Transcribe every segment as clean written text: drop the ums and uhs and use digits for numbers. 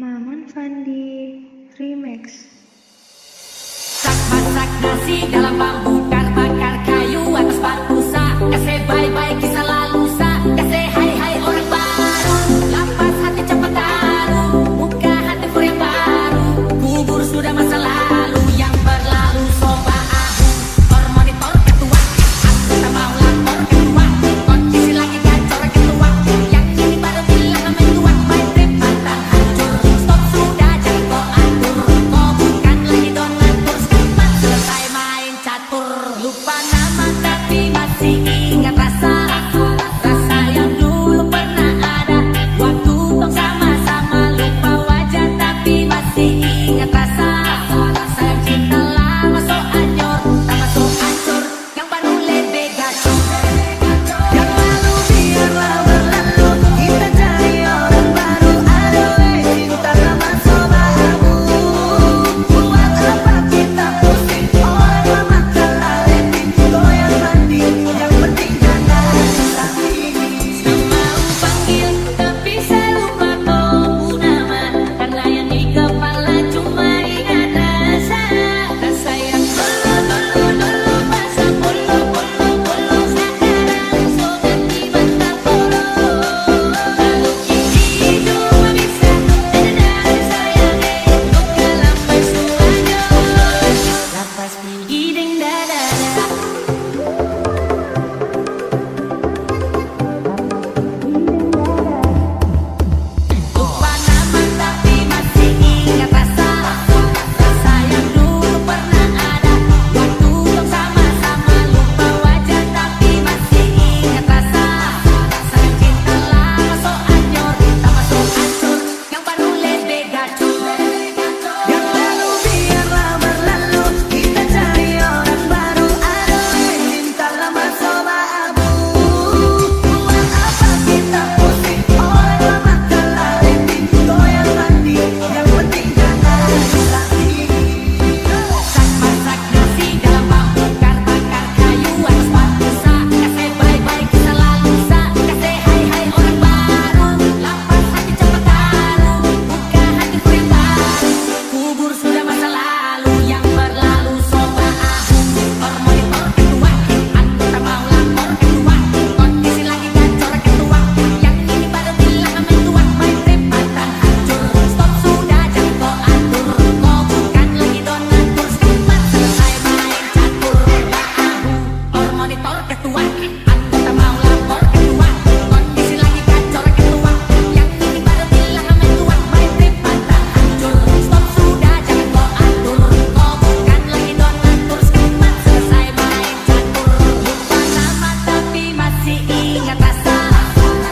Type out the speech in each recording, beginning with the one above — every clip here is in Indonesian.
Maman Fandi Remix. Masak nasi dalam bambu bakar kayu atas batu sak. Kasih bye-bye kisah lalu sak. Kasih hai-hai orang baru. Lapas hati cepat taruh. Buka hati for yang baru. Kubur sudah masa lalu yang berlalu. Soba ahu or monitor ketua. Aku tak mau lapor ketua. Kondisi lagi gacor ketua. Yang ini baru bilang amin tua. My trip pantang hancur. Stop sudah jangan kau atur. Kau bukan lagi donatur. Sekarang selesai main catur. Lupa nama tapi masih ingat rasa. Rasa yang dulu pernah ada. Waktu tong sama-sama lupa wajah tapi masih ingat rasa. Rasa yang cinta lama so anyor. Tambah so hancur. Yang baru lebih gacor. Yang lalu biarlah berlalu. Kita cari orang baru. Aduh cinta lama sobamu. Buat apa kita pusing? Orang mata aletin. Goyang mandi. Yang penting jangan lagi. Mau panggil tapi saya lupa kau nama. Karena yang di kepala cuma ingat rasa. Rasa yang dulu masa bulu. Sekarang so ganti mata polo. Lalu kini cuma bisa dan sayangnya. Buka lampai suanya. Lapas pergi deng dada. Lupa nama tapi masih ingat rasa. Rasa yang dulu pernah ada. Waktu tong sama-sama lupa wajah tapi masih ingat rasa. Rasa yang cinta lama so anyor. Tambah so hancur. Yang baru lebih gacor. Yang lalu biarlah berlalu. Kita cari orang baru. Aduh cinta lama sobamu. Buat apa kita pusing? Orang mata aletin. Goyang mandi. Yang penting jangan lagi. Masak nasi dalam bambu bakar kayu atas batu sak. Kasih bye-bye kisah lalu sak. Kasih hai-hai orang baru. Lapas hati cepat taruh. Buka hati for yang baru. Kubur sudah masa lalu yang berlalu. Soba ahu or monitor ketua. Aku tak mau lapor ketua. Kondisi lagi gacor ketua. Yang ini baru bilang amin tua. My trip pantang hancur. Stop sudah jangan kau atur. Kau bukan lagi donatur. Sekarang selesai main catur. Ahu or monitor ketua. Aku tak mau lapor ketua. Kondisi lagi gacor ketua. Yang ini baru bilang amin tua. My trip pantang hancur. Stop sudah jangan kau atur. Kau bukan lagi donatur. Sekarang selesai main catur. Lupa nama tapi masih ingat rasa.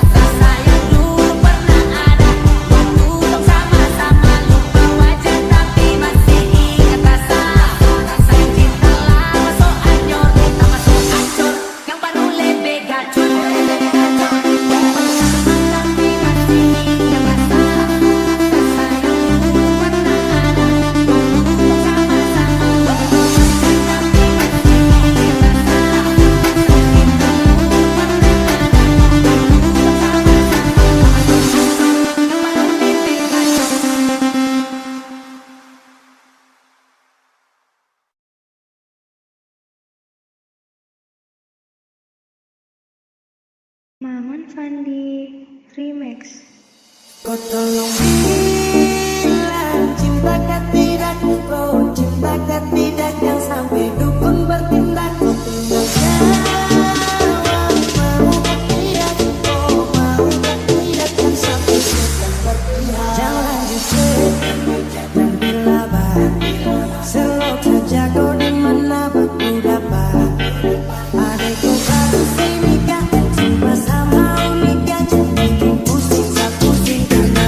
Rasa yang dulu pernah ada. Waktu tong sama-sama lupa wajah tapi masih ingat rasa. Rasa yang cinta lama so anyor. Tambah so hancur. Yang baru lebih gacor. Maman Fandi Remix. Kau tolong bilang cintakah tidak, kau cintakah tidak, yang sampai dukun bertindak. Kau tinggal jawab mau tidak, kau mau tidak, yang sampai sudah berpihak. Jangan lanjut dan bila selalu saja kau di mana aku dapat. Adikku baru semika, sama unika, jadi pusing tak pusing karena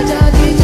jadi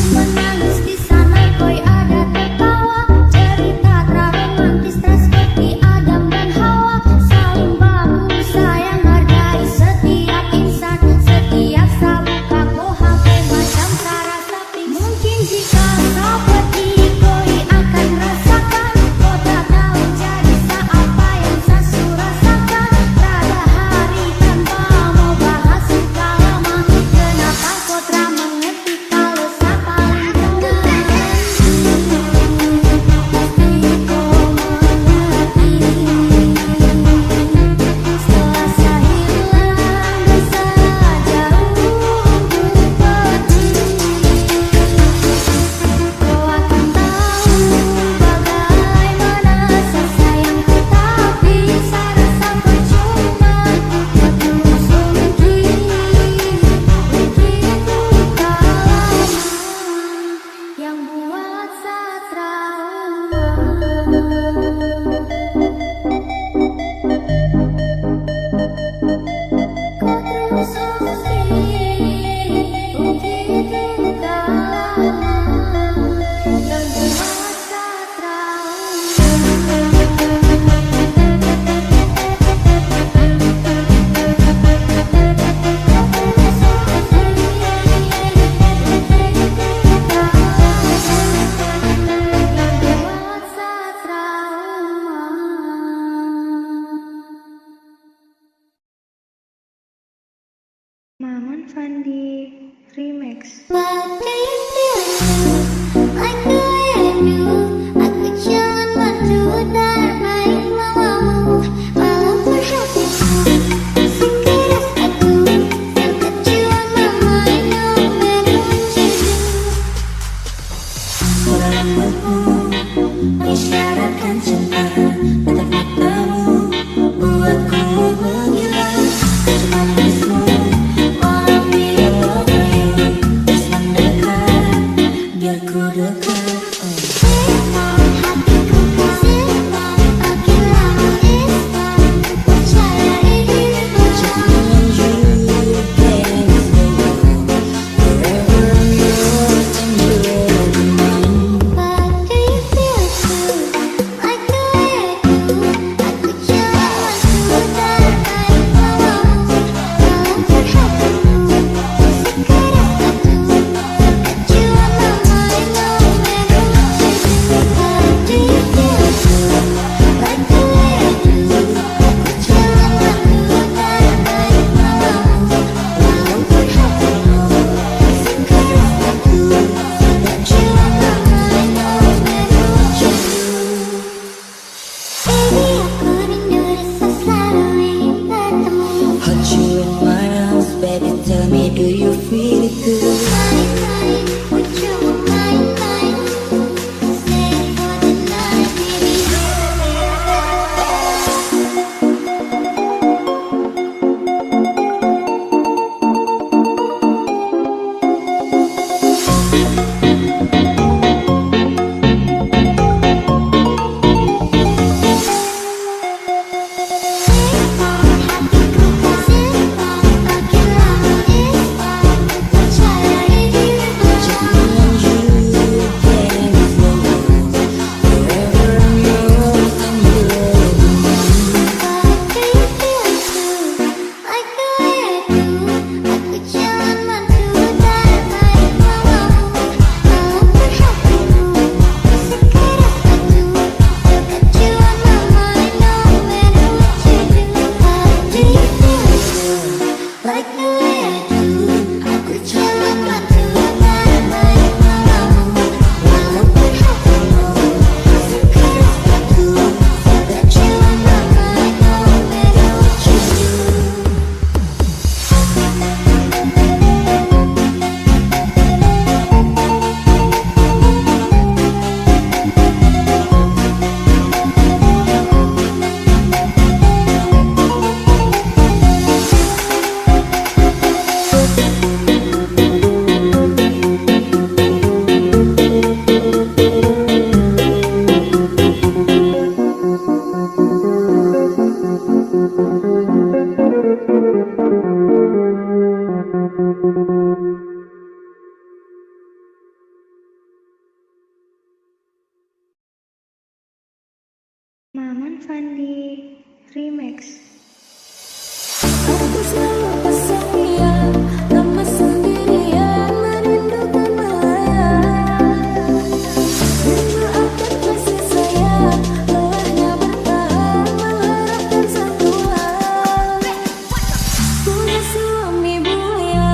Menangis di sana koi ada tertawa. Cerita romantis seperti Adam dan Hawa. Saling bahu sayang hargai setiap insan. Setiap sabuka ko HP macam sarasa pink. Mungkin jika kau pergi koi akan rasakan. Kau tak tahu jadi apa yang saya rasakan. Rada hari tanpa mau bahas suka lama. Kenapa kau tak mengerti kalau saya paling benar? Pasti kau mengerti. Setelah saya hilang dan saya jauh untuk pergi, kau akan tahu bagaimana saya sayangku. Tapi saya rasa percuma. Betul mungkin itu luka lama yang buat saya trauma. Kau terus begitu lama yang buat saya Maman Fandi Remix. What do you feel like the way I do? Aku jangan bantu darmain mamamu. Malam perhatianku sekeras aku. Yang kecil mama yang menunjuk. Suara rambutmu mengisyaratkan cinta. Tatap matamu buatku menggila. Manismu wanna be over you. Terus mendekat biar ku dekat. Simpan hatiku simpan. Makin lama instan. Percaya ini berjalan. What do you feel too? Like the Maman Fandi Remix. Aku selalu kesepian, lama sendirian, merindukan melayang. Rindu akan kasih sayang, lelahnya bertahan, mengharapkan sentuhan. Punya suami buaya,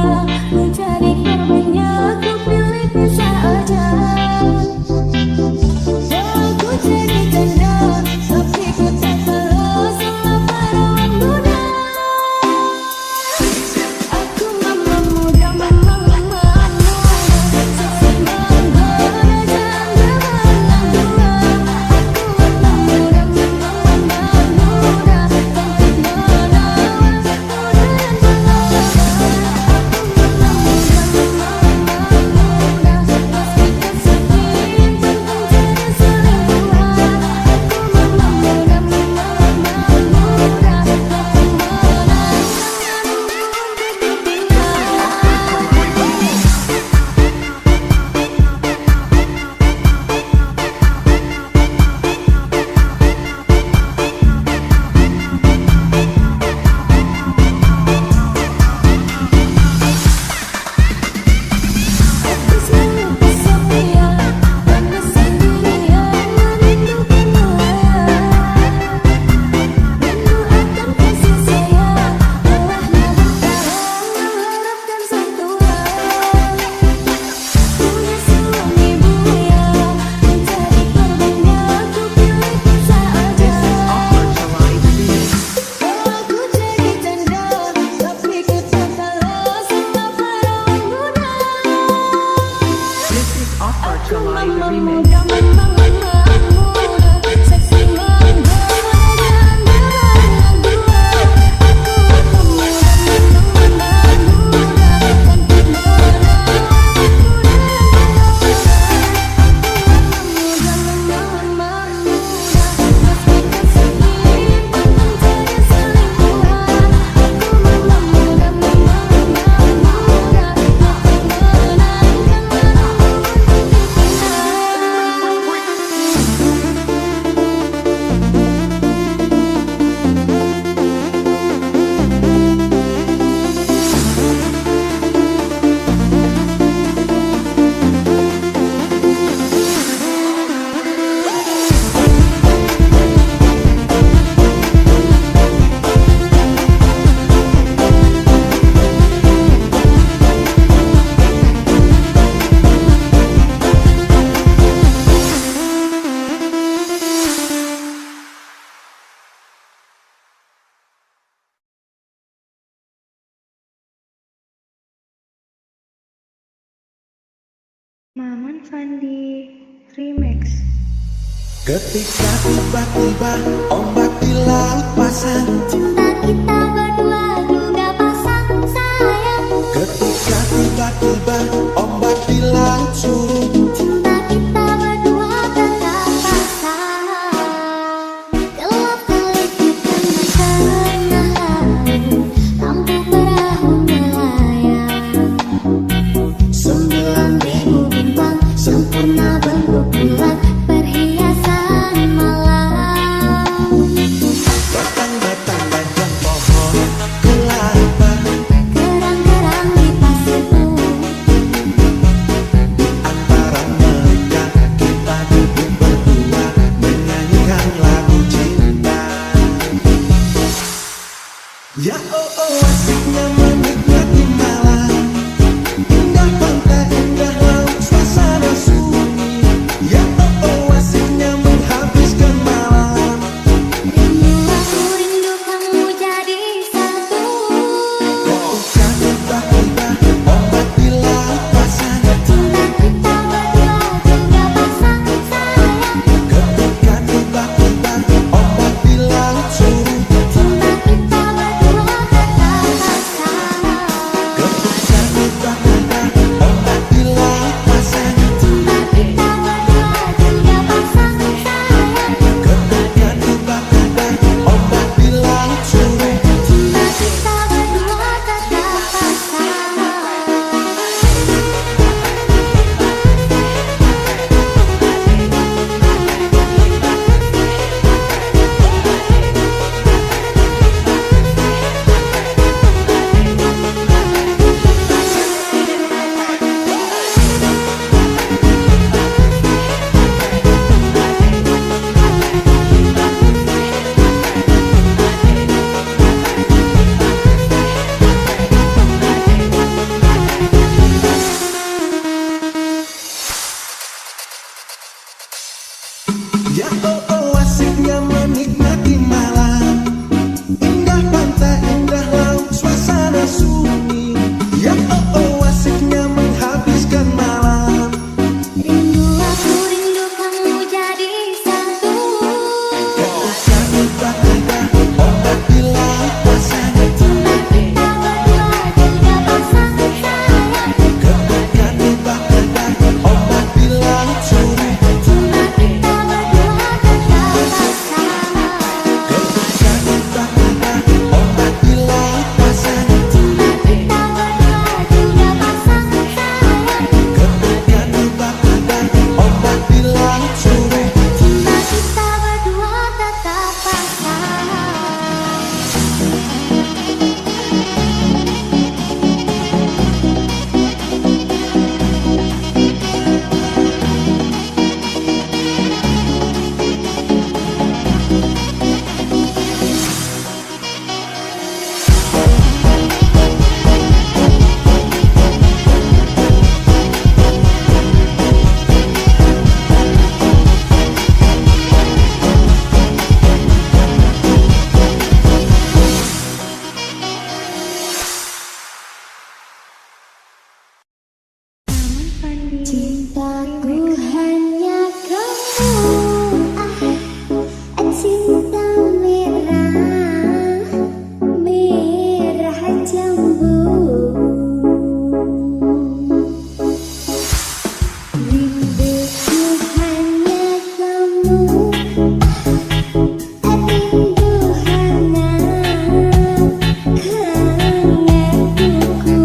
mencari korbannya, aku pilih pisah aja. Aku jadi janda, tapi ku tak tahu sama perawan muda. Aku mama muda, mama muda, seksi menggoda janda berenang dua. Aku mama muda, mama muda, cantik menawan, muda dan pengalaman. Aku mama muda, mama muda, meski kesepian, pantang jadi selingkuhan. Aku mama muda, mama muda, tapi menang Aku selalu kesepian, lama sendirian, merindukan melayang. Rindu akan kasih sayang, lelahnya bertahan, mengharapkan sentuhan. Punya suami buaya, mencari korbannya, aku pilih pisah aja. Aku jadi janda, tapi ku tak kalah sama perawan muda. Aku mama muda, mama muda, seksi menggoda janda berenang dua. Aku mama muda, mama muda, cantik menawan, muda dan pengalaman. Aku mama muda, meski kesepian, pantang jadi selingkuhan. Aku mama muda, mama muda, tapi menangkan Maman Fandi Remix. Ketika tiba-tiba ombak di laut pasang, Cinta kita berdua juga pasang sayang. ketika tiba-tiba ombak di laut surut, Cinta kita berdua tetap pasang. Gelap kelip di tengah laut, lampu perahu melayang. 9.000 bintang sempurna bentuk bulan, perhiasan malam. batang-batang panjang pohon kelapa, Kerang-kerang di pasir pun Cintaku hanya kamu, cinta merah, merah jambu. Rinduku hanya kamu, rindu hangat, hangat buku.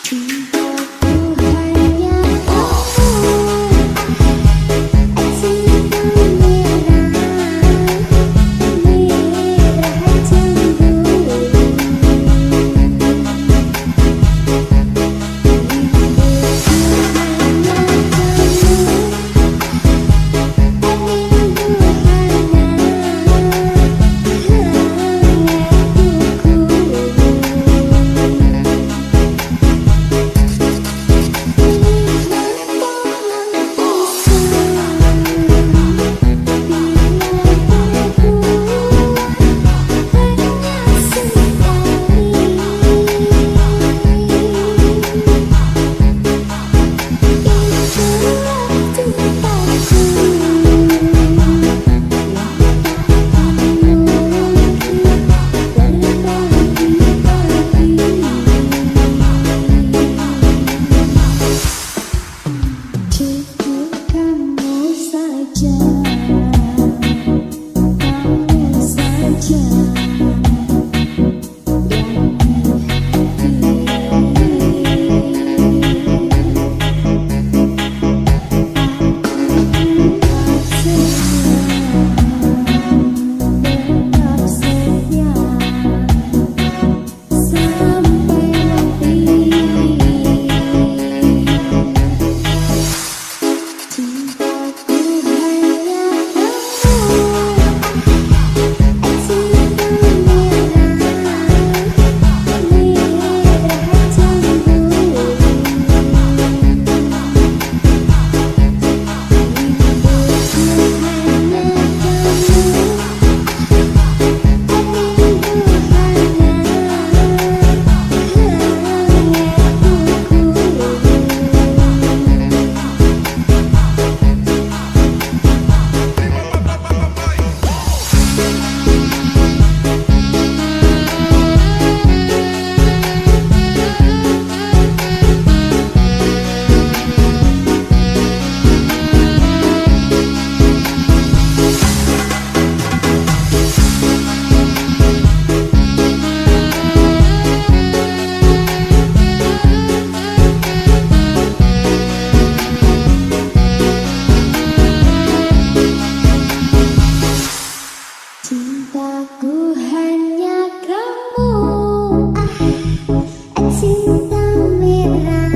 Cintaku hanya kamu, cinta merah, merah jambu. Cintaku hanya kamu, cinta merah,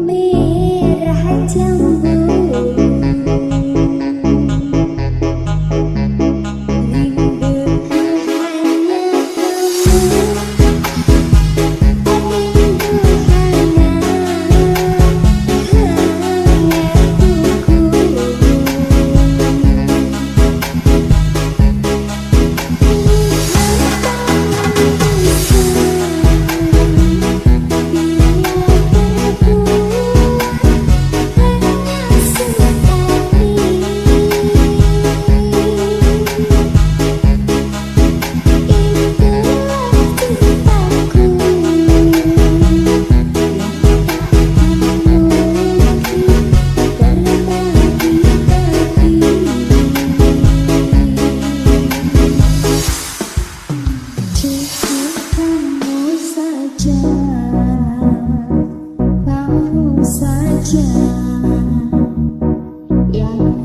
merah jambu. Rinduku hanya kamu, rindu hangat, hangat buku. Kamu saja yang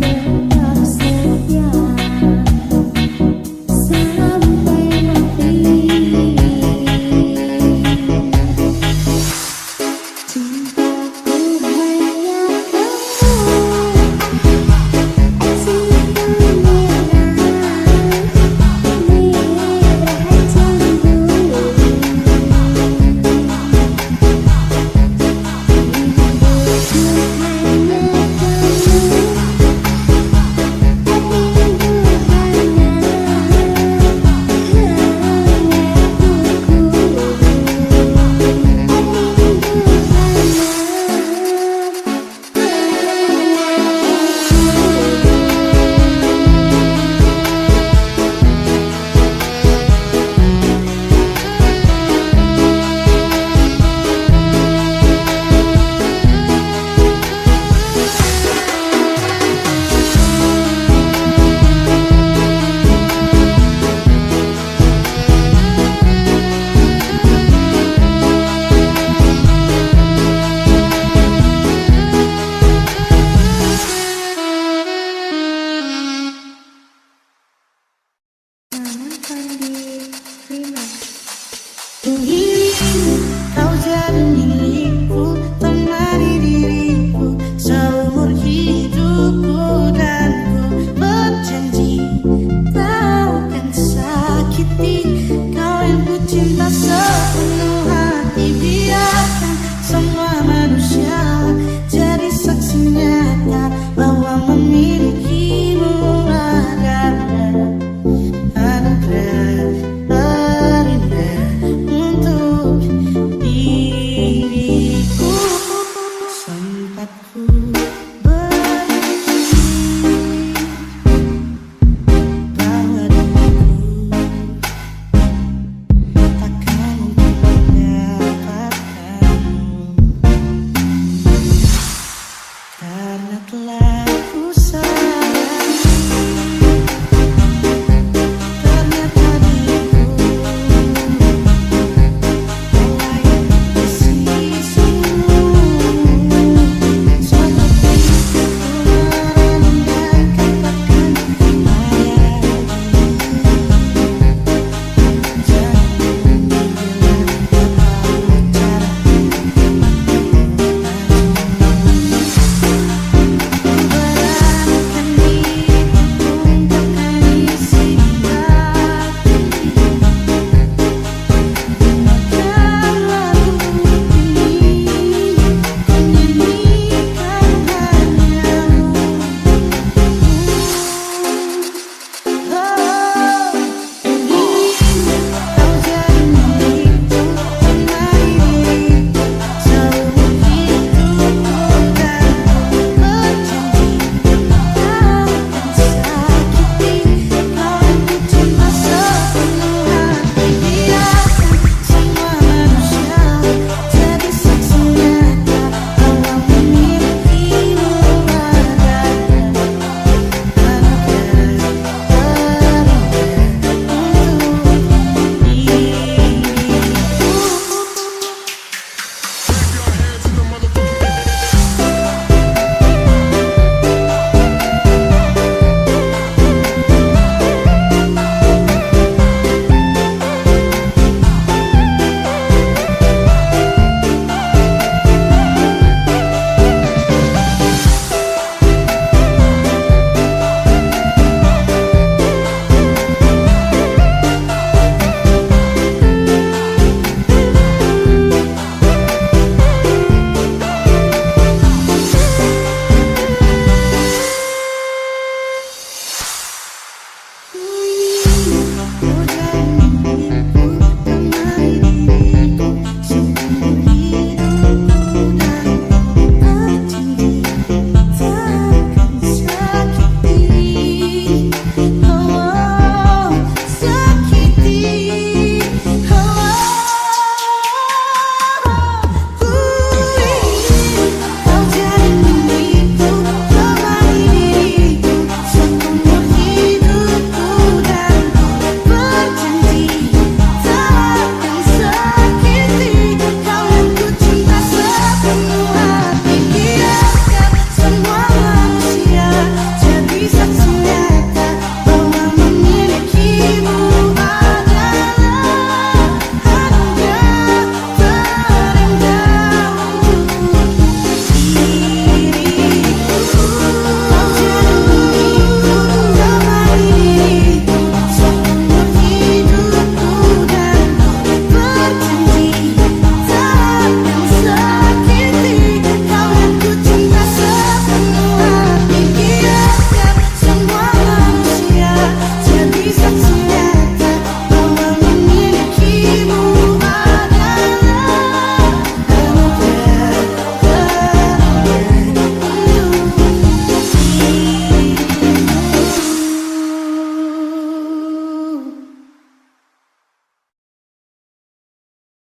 tetap setia sampai mati. Cintaku hanya kamu, cinta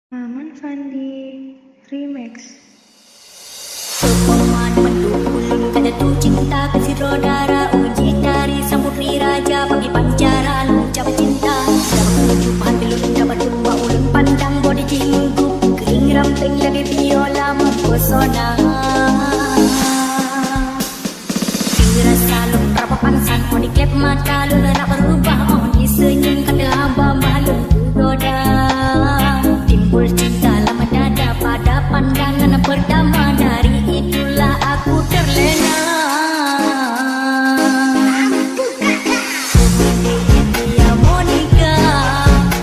Maman Fandi Remix. Sokongan mendukung kan jatuh cinta kasih rodara uji dari samudri raja bagi pancaran ucap cinta dapat menuju hati lu dapat tumba ulun pandang bodi jinggu kering ramping lagi biola mempesona dirasa lu berapa pansan mau diklep mata lu lerak berubah mau disenyum kata abah malu goda timbul cinta lama dada pada pandangan pertama dari itulah aku terlena. Dia Monica,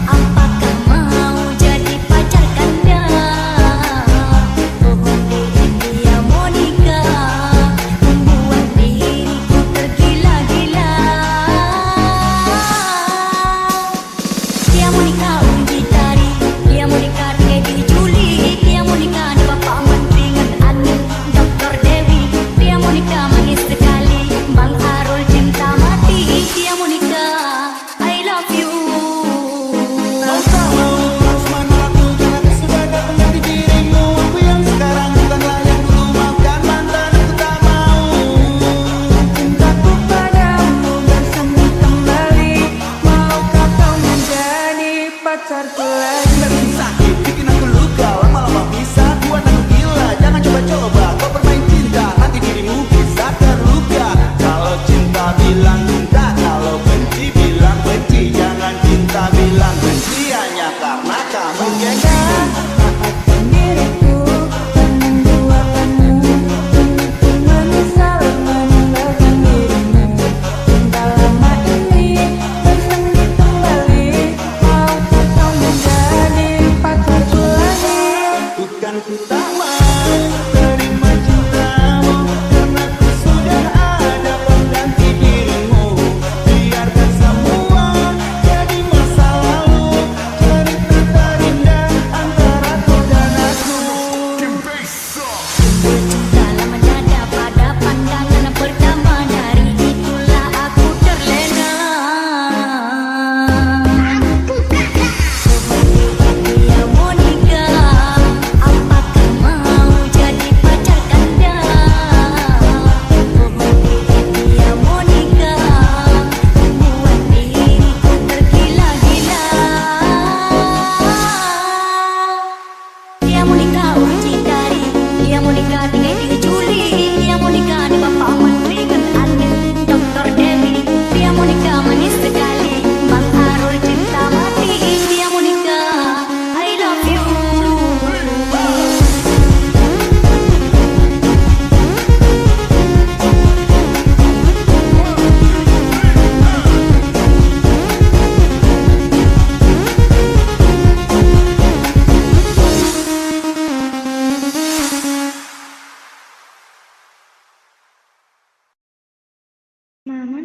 apakah mau jadi pacar kanda? Dia Monica, membuat diriku tergila-gila.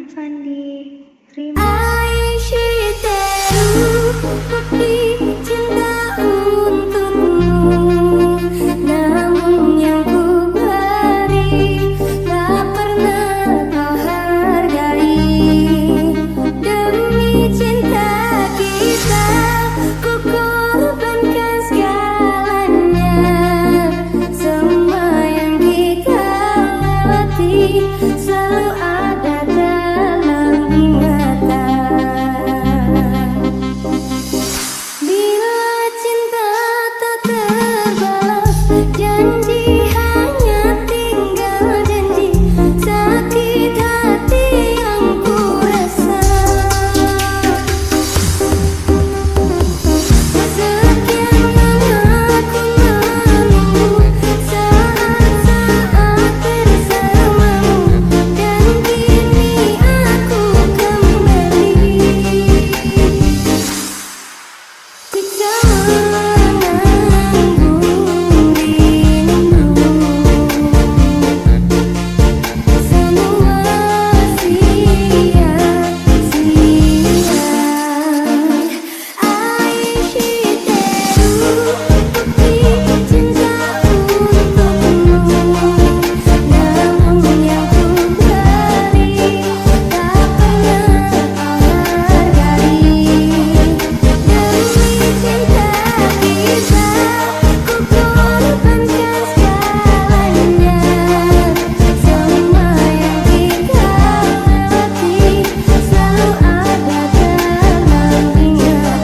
Maman Sandi Remix. Aishiteru, bukti cinta untukmu. Namun yang ku beri tak pernah kau hargai. Demi cinta kita, ku korbankan segalanya. Semua yang kita lewati selalu ada dalam ingatan. Bila cinta tak terbalas, janji hanya tinggal janji. Sakit hati yang ku rasa. Sekian lama ku menunggu saat-saat bersamamu, dan kini aku kembali. Siksa menanggung rindu, semua sia-sia. Aishiteru, bukti cinta untukmu. Namun yang ku beri tak pernah kau hargai. Demi cinta kita, ku korbankan segalanya. Semua yang kita lewati selalu ada dalam ingatan.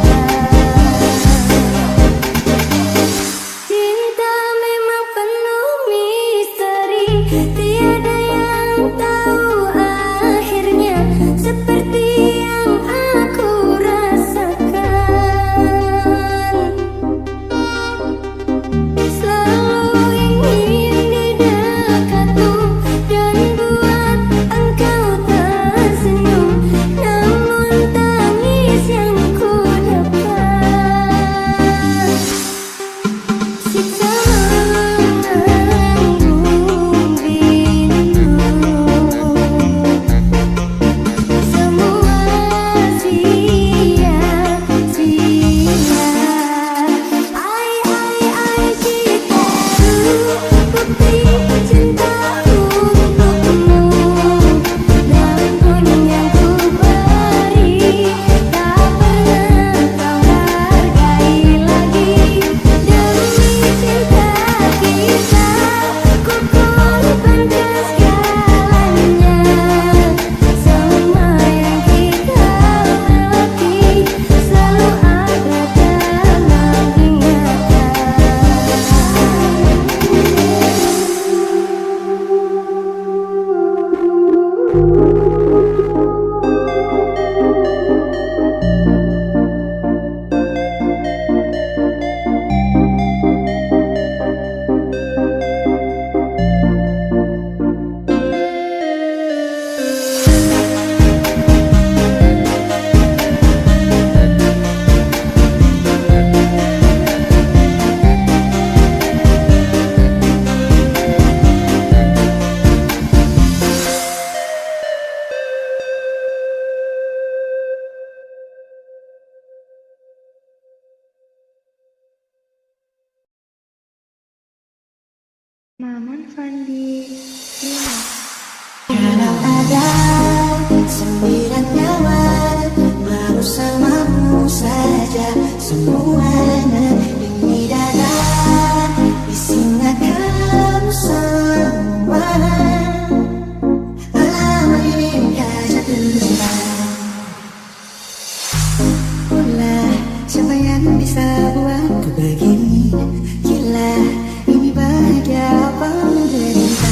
Cinta memang penuh misteri, tiada yang tahu akhirnya. Seperti yang aku rasakan, selalu ingin di dekatmu dan buat engkau tersenyum. Namun tangis yang ku dapat, siksa menanggung rindu, semua sia-sia. Aishiteru, bukti cinta untukmu. Namun yang ku beri tak pernah kau hargai lagi. Demi cinta kita, ku korbankan segalanya. Semua yang kita lewati selalu ada dalam Maman Sandi Remix. Kalau ada 9 nyawa bersamamu saja, semuanya ini dada disingatkan semua. Lama ini jatuh cinta. Ulah siapa yang bisa buatku begini? Gila, ini bahagia apa menderita?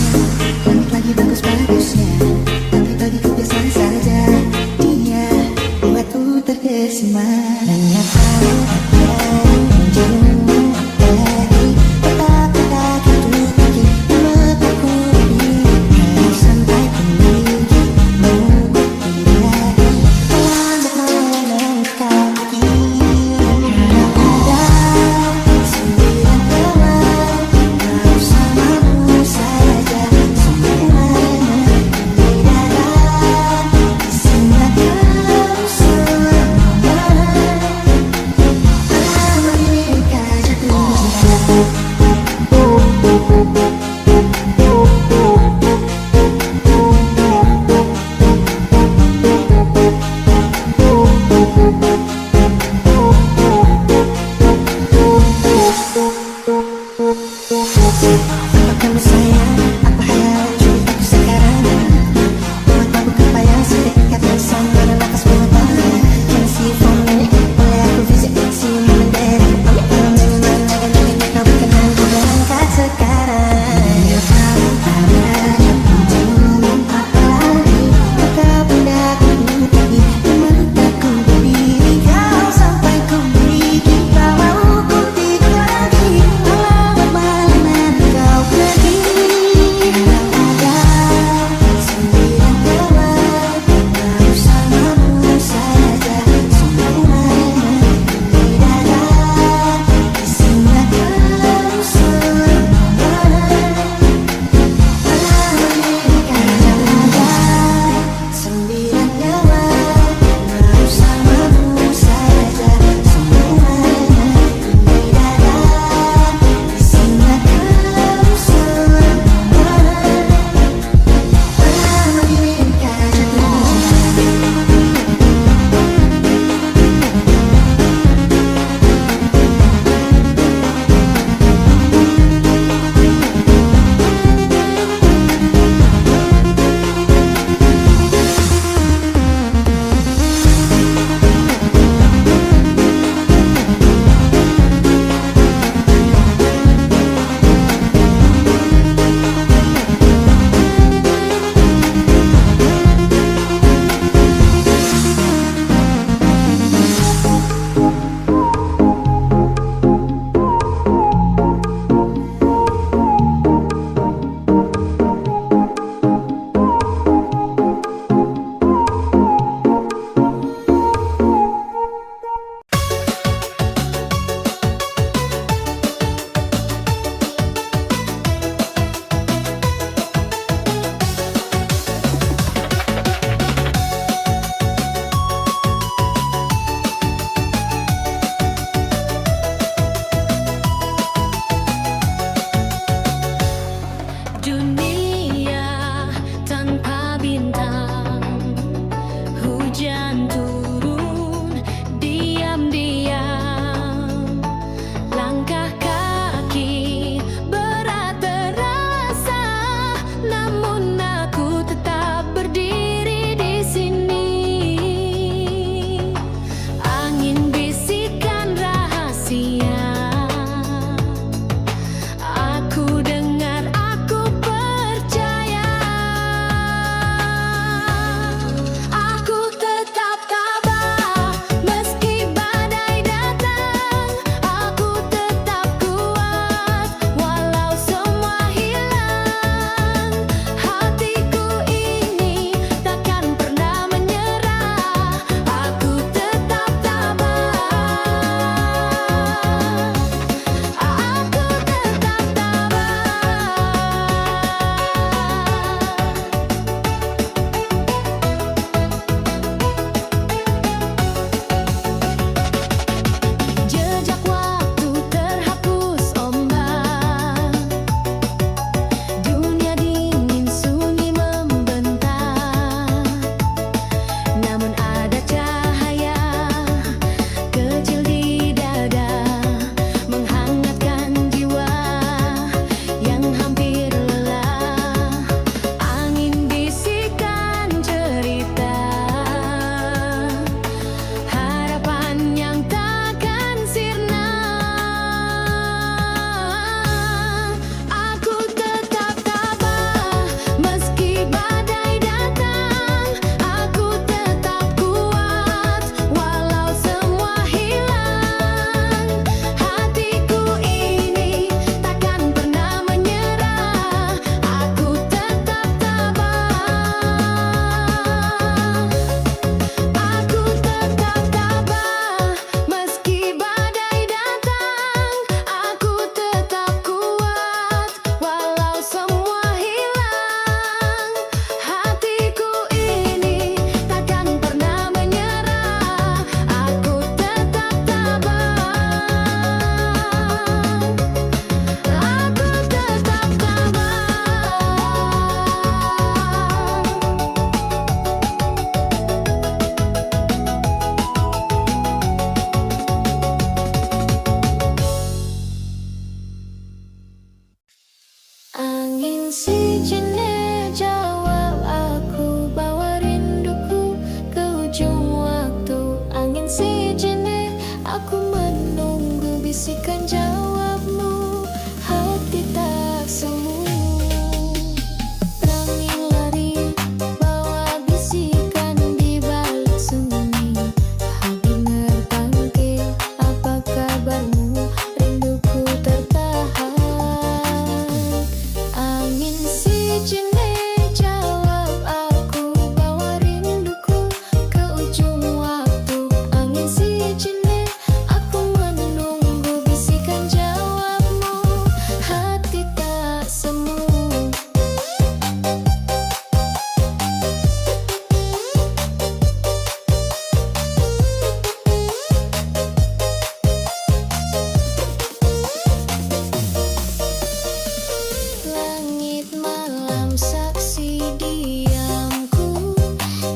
diamku,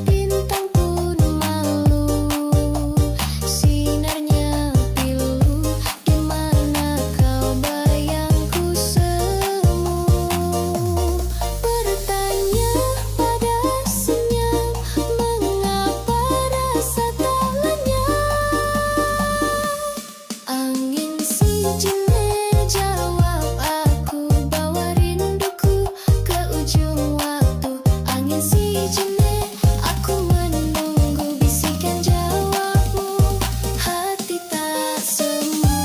bintang pun malu. Sinarnya pilu, di mana kau bayangku semu. Bertanya pada senyum, mengapa rasa tak lenyap? Angin si jene jawab aku, bawa rinduku ke ujung waktu. Angin si jene, aku menunggu bisikan jawabmu. Hati tak semu.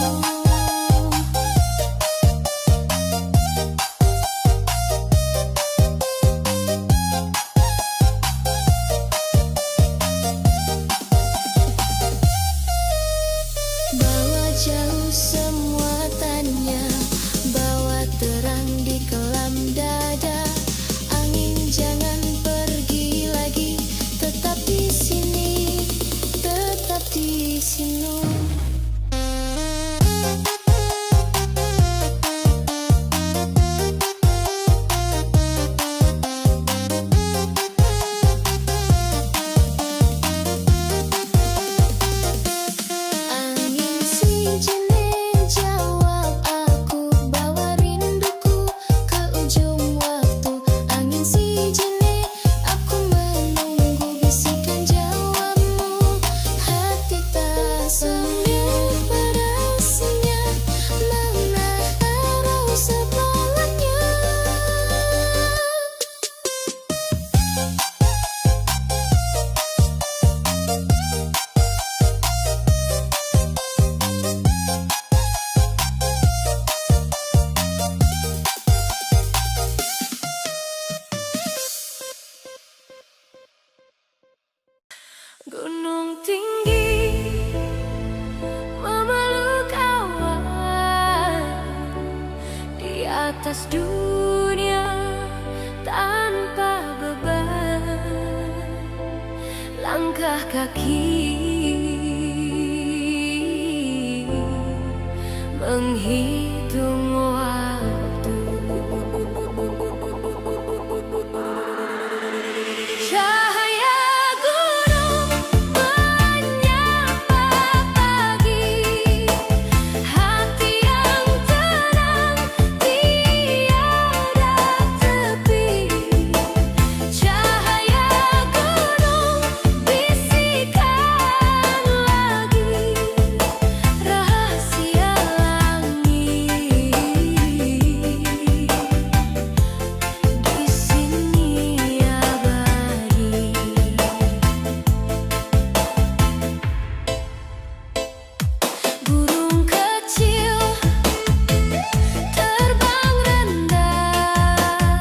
Bawa jauh semua tanya, bawa terang di kelam dada. Angin jangan pergi lagi, tetap di sini, tetap di sini. Angin si jene jawab aku, bawa rinduku ke ujung waktu. Angin si jene, aku menunggu bisikan jawabmu. Hati tak semu, berasnya mana arah sebalanya. Gunung tinggi memeluk awan di atas dunia tanpa beban. Langkah kaki menghitung waktu. Cahaya gunung menyapa pagi, hati yang tenang tiada tepi. Cahaya gunung bisikan lagi rahasia langit. Di sini abadi. Burung kecil terbang rendah,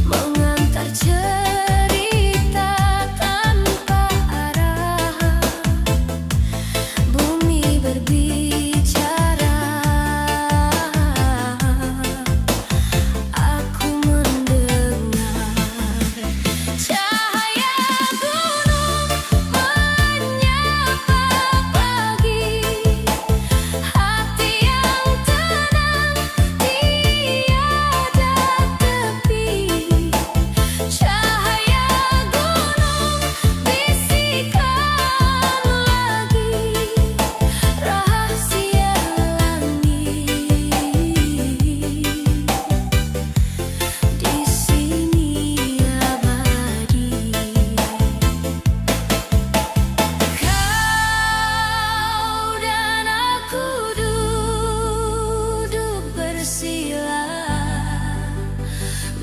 mengantar cerita tanpa arah. Bumi berbicara, aku mendengar. Cahaya gunung menyapa pagi, hati yang tenang tiada tepi. Cahaya gunung bisikan lagi rahasia langit. Di sini abadi. Kau dan aku duduk bersila,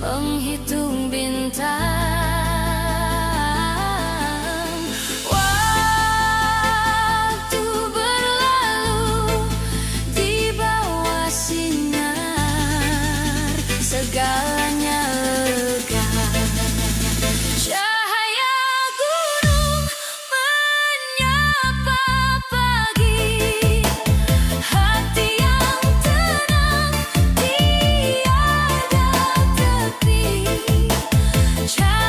menghitung bintang. Waktu berlalu di bawah sinar, segalanya lega. Cahaya gunung menyapa pagi, hati yang tenang tiada tepi. Cahaya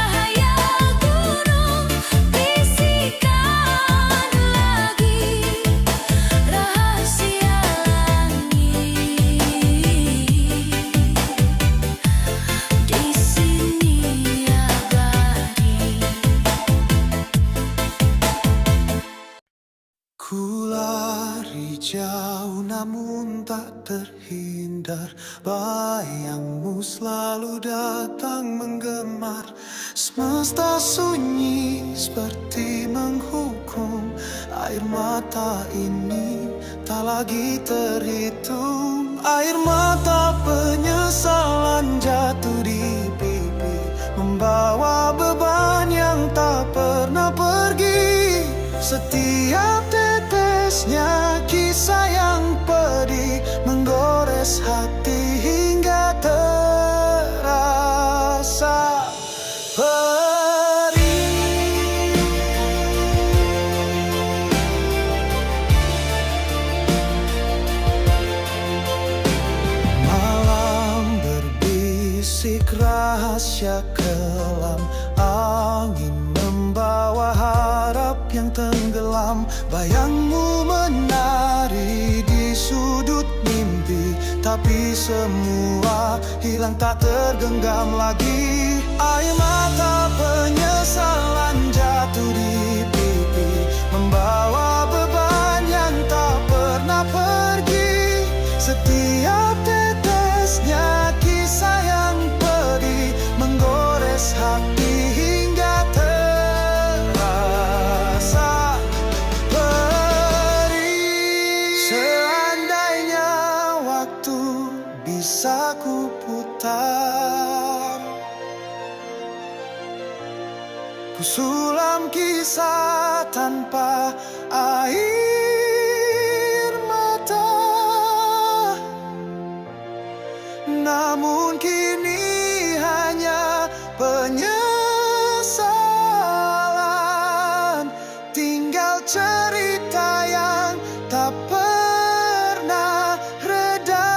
jauh namun tak terhindar, bayangmu selalu datang menggemar. Semesta sunyi seperti menghukum, air mata ini tak lagi terhitung. Air mata penyesalan jatuh di pipi, membawa beban yang tak pernah pergi. Setiap tetesnya kisah yang pedih, menggores hati hingga terasa perih. Malam berbisik rahasia kelam, angin membawa harap yang tenggelam. Bayangmu menari di sudut mimpi, tapi semua hilang tak tergenggam lagi. Air mata penyesalan jatuh di pipi, membawa beban yang tak pernah pergi. Setiap tetesnya kisah yang pedih, menggores hati hingga terasa perih. Seandainya waktu bisa ku putar, ku sulam kisah tanpa air mata. Namun kini hanya penyesalan, tinggal cerita yang tak pernah reda.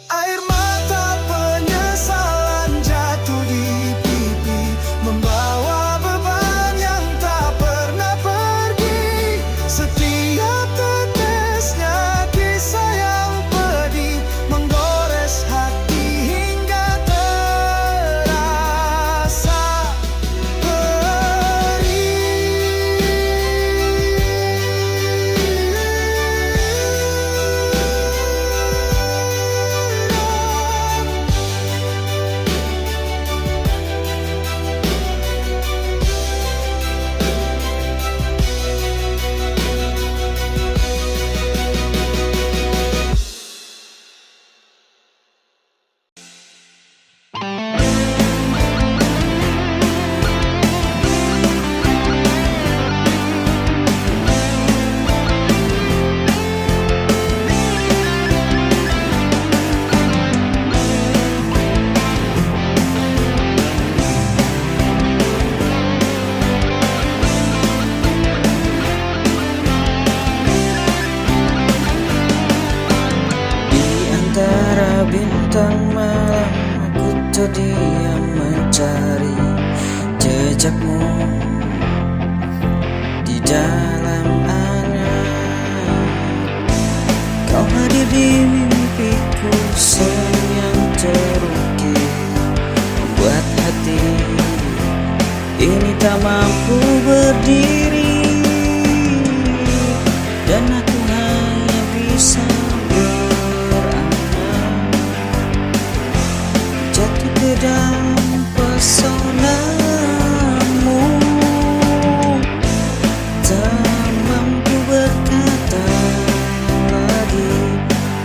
Air mata penyesalan jatuh di pipi, membawa beban yang tak pernah pergi. Setiap tetesnya kisah yang pedih, menggores hati hingga terasa antara bintang malam, aku terdiam mencari jejakmu di dalam angan. Kau hadir di mimpiku, senyum yang terukir membuat hati ini tak mampu berdiri, dan aku hanya bisa jatuh ke dalam pesonamu. Tak mampu berkata lagi,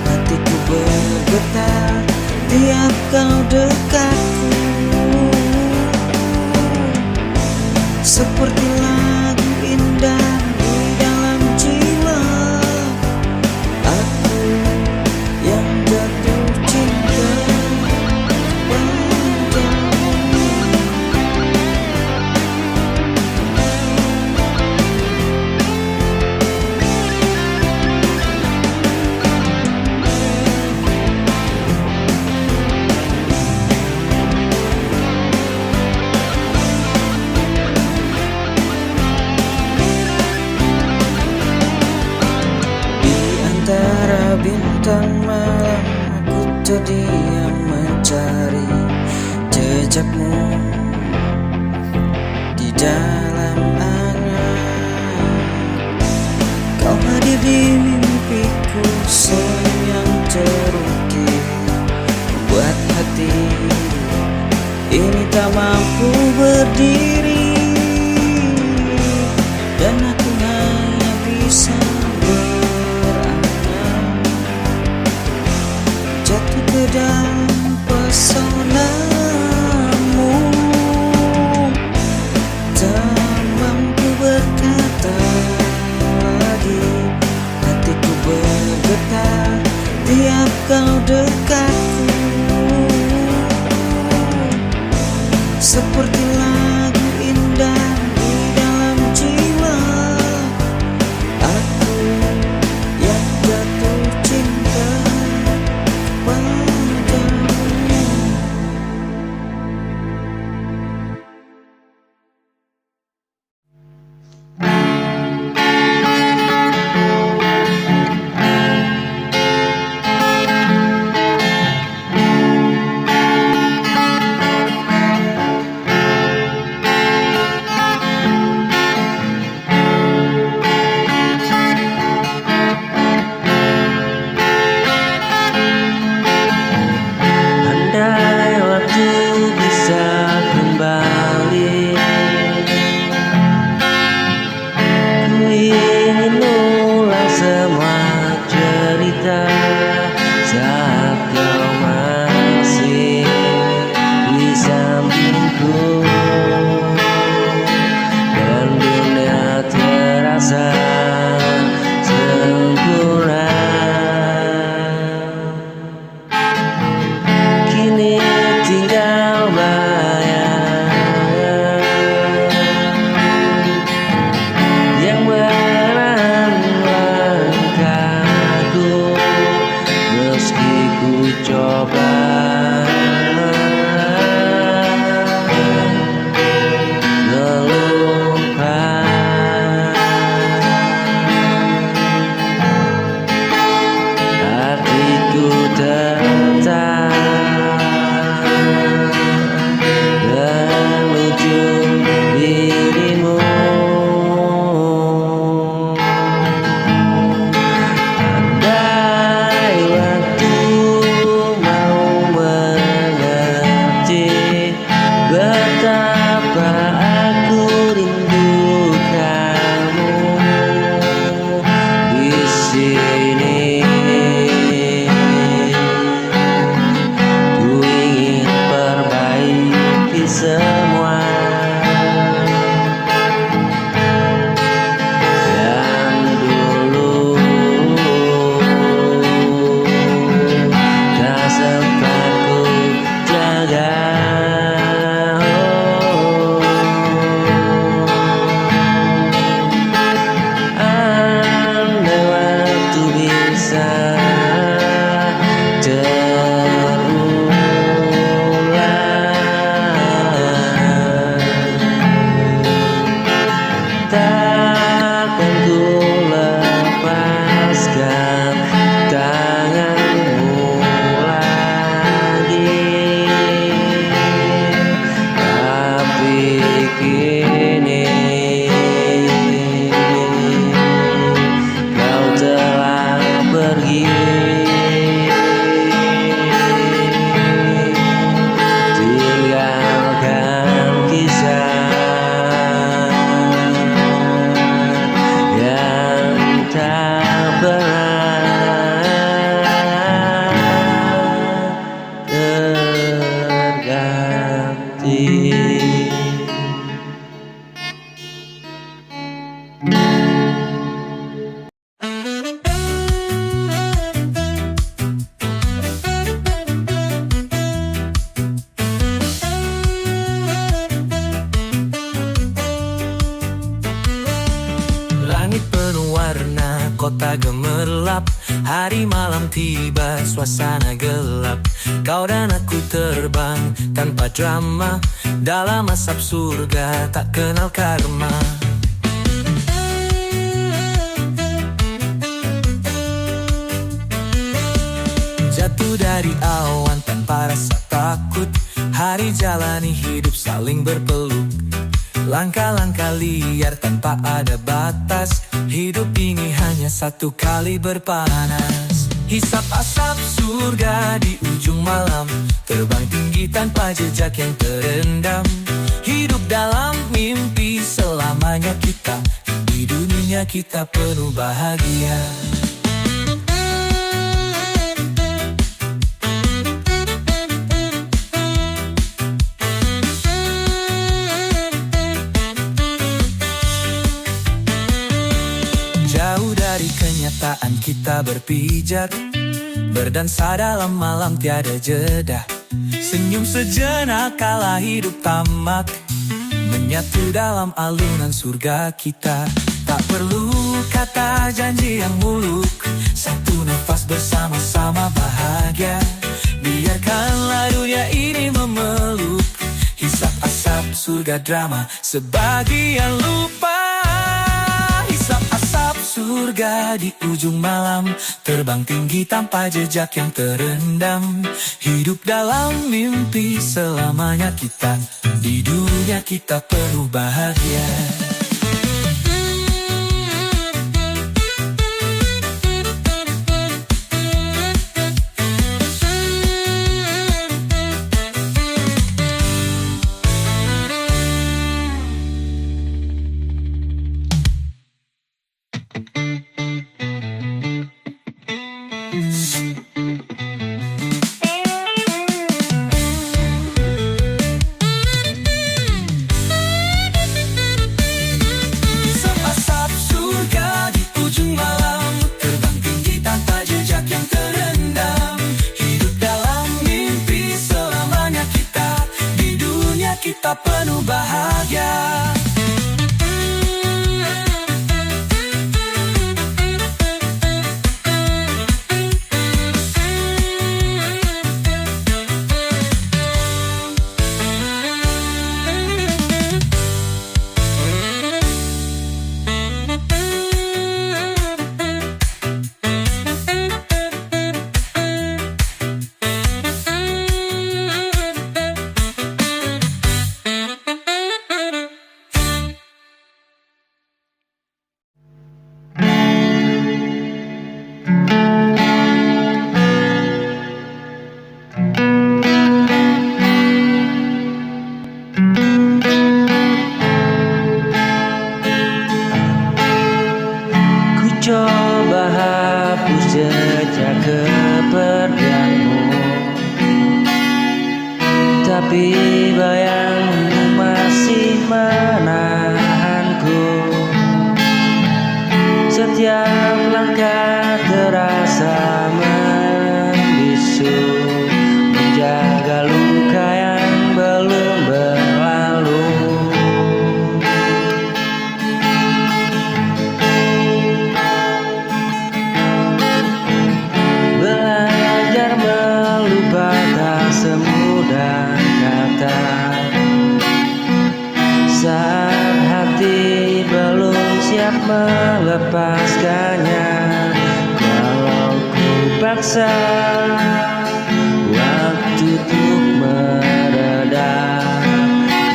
hatiku bergetar tiap kau dekatku. Seperti lagu indah di dalam jiwa aku yang jatuh cinta padamu. Antara bintang malam, aku terdiam mencari jejakmu di dalam angan. hadir di mimpiku, senyum yang terukir membuat hati ini tak mampu berdiri, dan aku hanya bisa berangan jatuh ke dalam pesonamu. Tak mampu berkata lagi, hatiku bergetar tiap kau dekatku, seperti lagu indah di dalam jiwa. Aku yang jatuh cinta padamu. Andai waktu bisa kembali, ku ingin ulang semua cerita saat kau masih di sampingku, dan dunia terasa sempurna. Kini tinggal bayangan yang menahan langkahku, meski ku coba melupakan. Hatiku tetap menuju dirimu. Andai waktu mau mengerti betapa aku rindu kamu di sini. Ku ingin perbaiki semua yang dulu tak sempat ku jaga. Andai waktu bisa terulang, takkan ku lepaskan tanganmu lagi. Tapi kini kau telah pergi, tinggalkan kisah yang tak pernah terganti. Langit penuh warna, kota gemerlap, hari malam tiba, suasana gelap. Kau dan aku terbang tanpa drama, dalam asap surga tak kenal karma. Jatuh dari awan tanpa rasa takut, hari jalani hidup saling berpeluk. Langkah-langkah liar tanpa ada batas, Hidup ini hanya satu kali berpanas. Hisap asap surga di ujung malam, terbang tinggi tanpa jejak yang terendam. Hidup dalam mimpi selamanya kita, di dunia kita penuh bahagia. Jauh dari kenyataan kita berpijak, berdansa dalam malam tiada jeda. Senyum sejenak kala hidup tamak, menyatu dalam alunan surga kita. Tak perlu kata janji yang muluk, satu nafas bersama-sama bahagia. Biarkanlah dunia ini memeluk, hisap asap surga drama sebagian lupa. Hisap asap surga di ujung malam, terbang tinggi tanpa jejak yang terendam. Hidup dalam mimpi selamanya kita, di dunia kita penuh bahagia. Kita penuh bahagia. Coba hapus jejak kepergianmu, tapi bayangmu masih menahanku. Setiap langkah terasa membisu, menjaga luka yang belum berlalu. Semudah kata, saat hati belum siap melepaskannya. Kalau ku paksa waktu untuk mereda,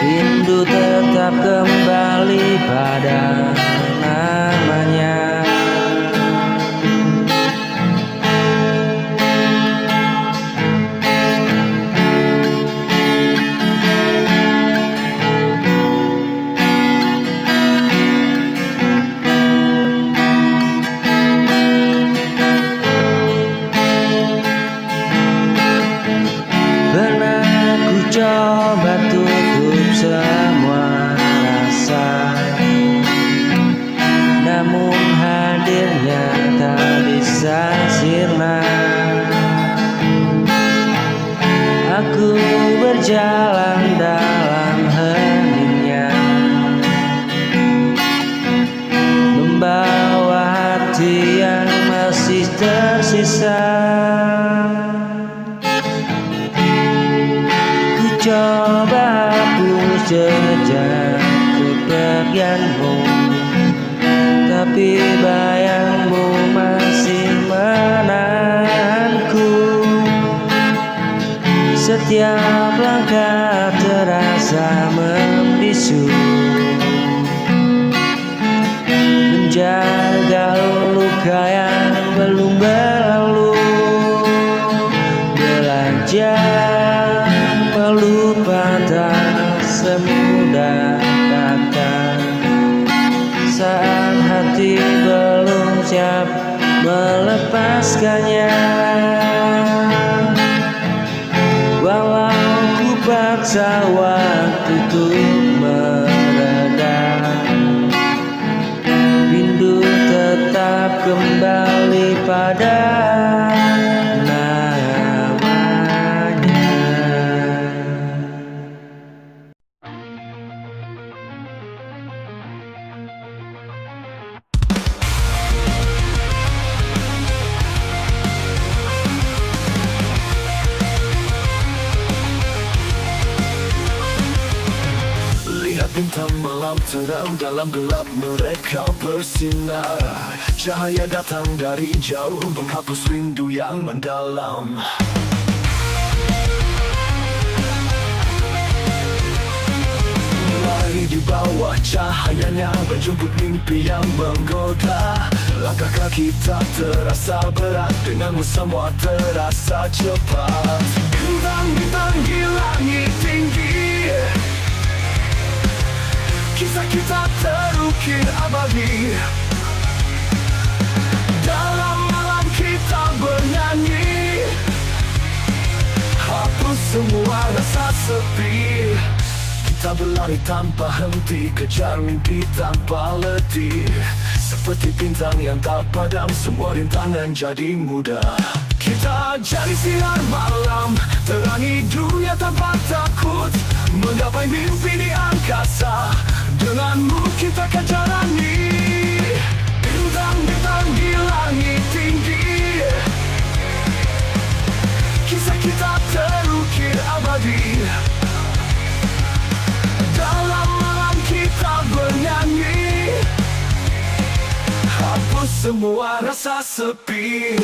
rindu tetap kembali pada namanya. Coba tutup semua rasa, namun hadirnya tak bisa sirna. Aku berjalan dalam heningnya, membawa hati yang masih tersisa. Coba hapus jejak kepergianmu, tapi bayangmu masih menahanku. Setiap langkah terasa membisu, menjaga luka yang belum berlalu. Belajar melupakan semudah kata saat hati belum siap melepaskannya. Walau ku paksa waktu untuk mereda, rindu tetap kembali pada namanya. Lihat bintang malam terang, dalam gelap mereka bersinar. Cahaya datang dari jauh, menghapus rindu yang mendalam. Lari di bawah cahayanya, menjemput mimpi yang menggoda. Langkah kaki tak terasa berat, denganmu semua terasa cepat. Bintang-bintang di langit tinggi, kisah kita terukir abadi. Dalam malam kita bernyanyi, hapus semua rasa sepi. Kita berlari tanpa henti, kejar mimpi tanpa letih. Seperti bintang yang tak padam, semua rintangan jadi mudah. Kita jadi sinar malam, terangi dunia tanpa takut. Menggapai mimpi di angkasa, denganmu kita akan jalani. Bintang-bintang di langit tinggi, kisah kita terukir abadi. Dalam malam kita bernyanyi, hapus semua rasa sepi.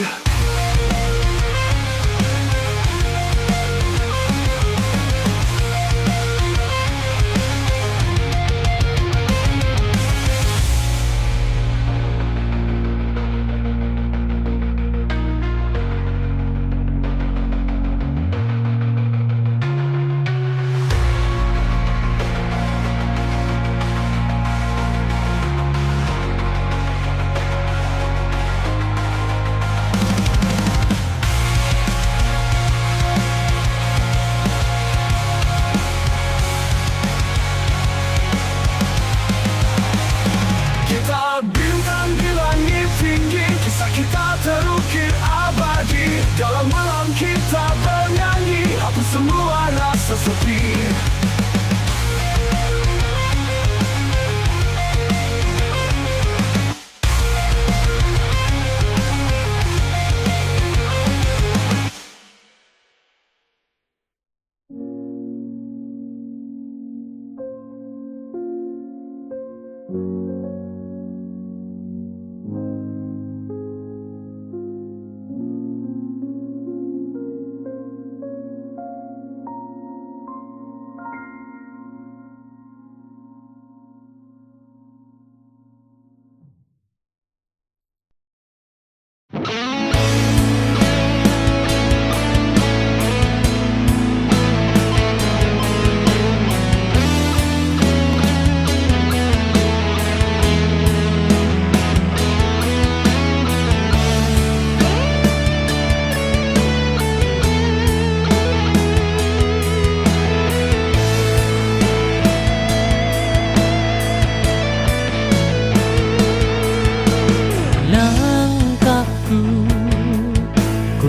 Bintang di langit tinggi, kisah kita terukir abadi. Dalam malam kita bernyanyi, hapus semua rasa sepi.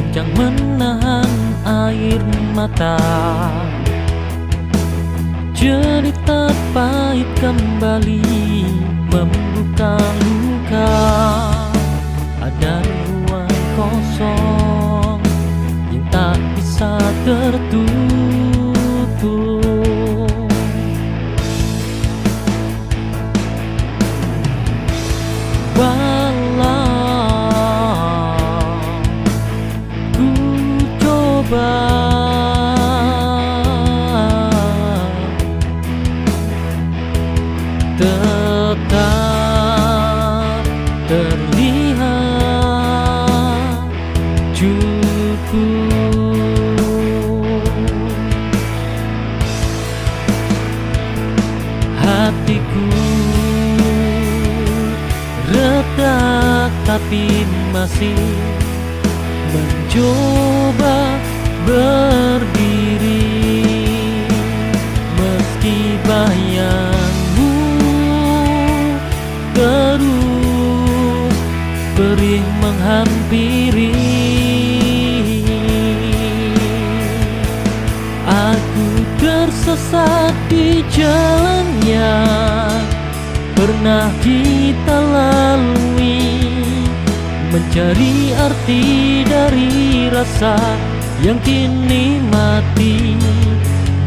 Yang menahan air mata, cerita pahit kembali membuka luka. Ada ruang kosong yang tak bisa tertutup. Tetap tapi masih mencoba berdiri. Meski bayangmu terus perih menghampiri, aku tersesat di jalan yang pernah kita lalui, mencari arti dari rasa yang kini mati.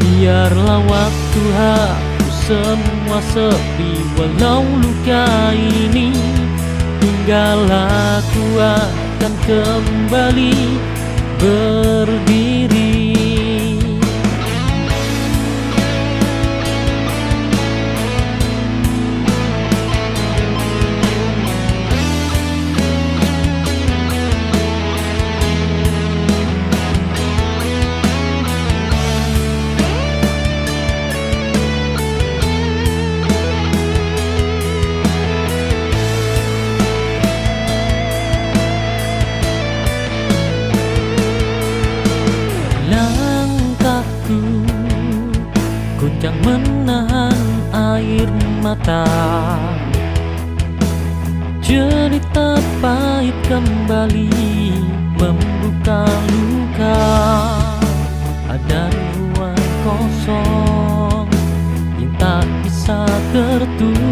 Biarlah waktu hapus semua sepi, walau luka ini tinggal aku akan kembali berdiri. Goncang menahan air mata, cerita pahit kembali membuka luka. Ada ruang kosong yang tak bisa tertutup.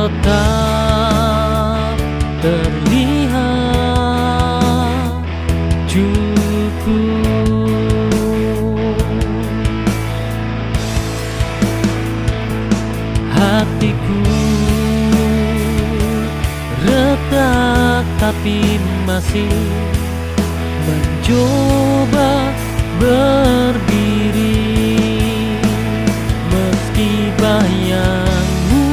Tetap terlihat cukup. Hatiku retak tapi masih mencoba berdiri. Meski bayangmu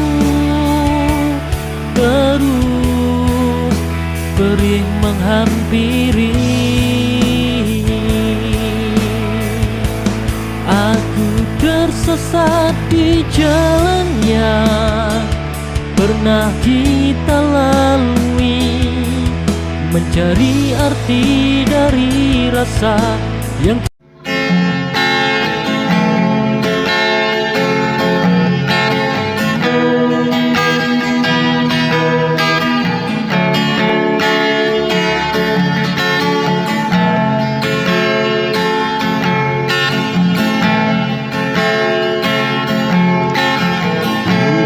terus perih menghampiri, aku tersesat di jalan yang pernah kita lalui, mencari arti dari rasa yang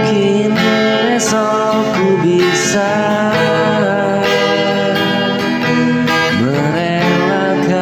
Mungkin besok ku bisa merelakan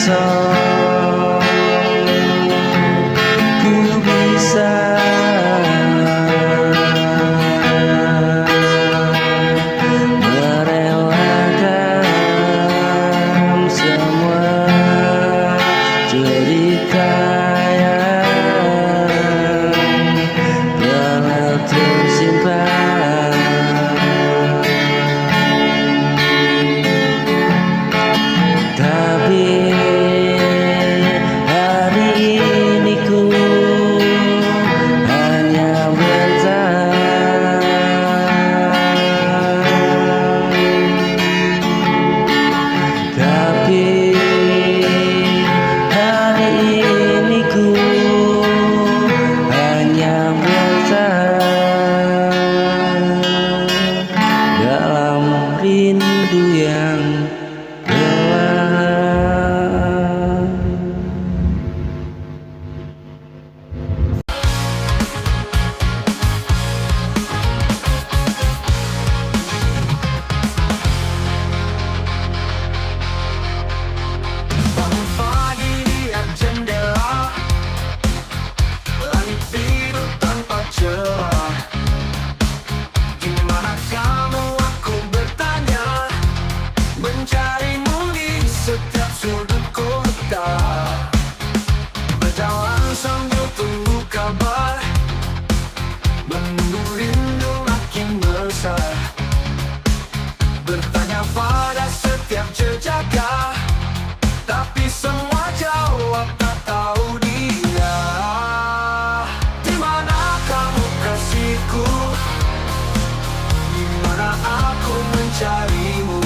esok ku bisa merelakan semua cerita yang telah tersimpan. Tapi hari ini ku hanya bertahan. Tapi hari ini ku hanya bertahan dalam rindu yang perlahan. Bangun pagi lihat jendela, langit biru tanpa celah. Gimana kamu, aku bertanya, mencarimu di setiap sudut kota. Berjalan sambil tunggu kabar, menunggu rindu makin besar. Bertanya pada setiap jejaka, tapi semua jawab tak tahu dia. Di mana kamu kasihku? Di mana aku mencarimu?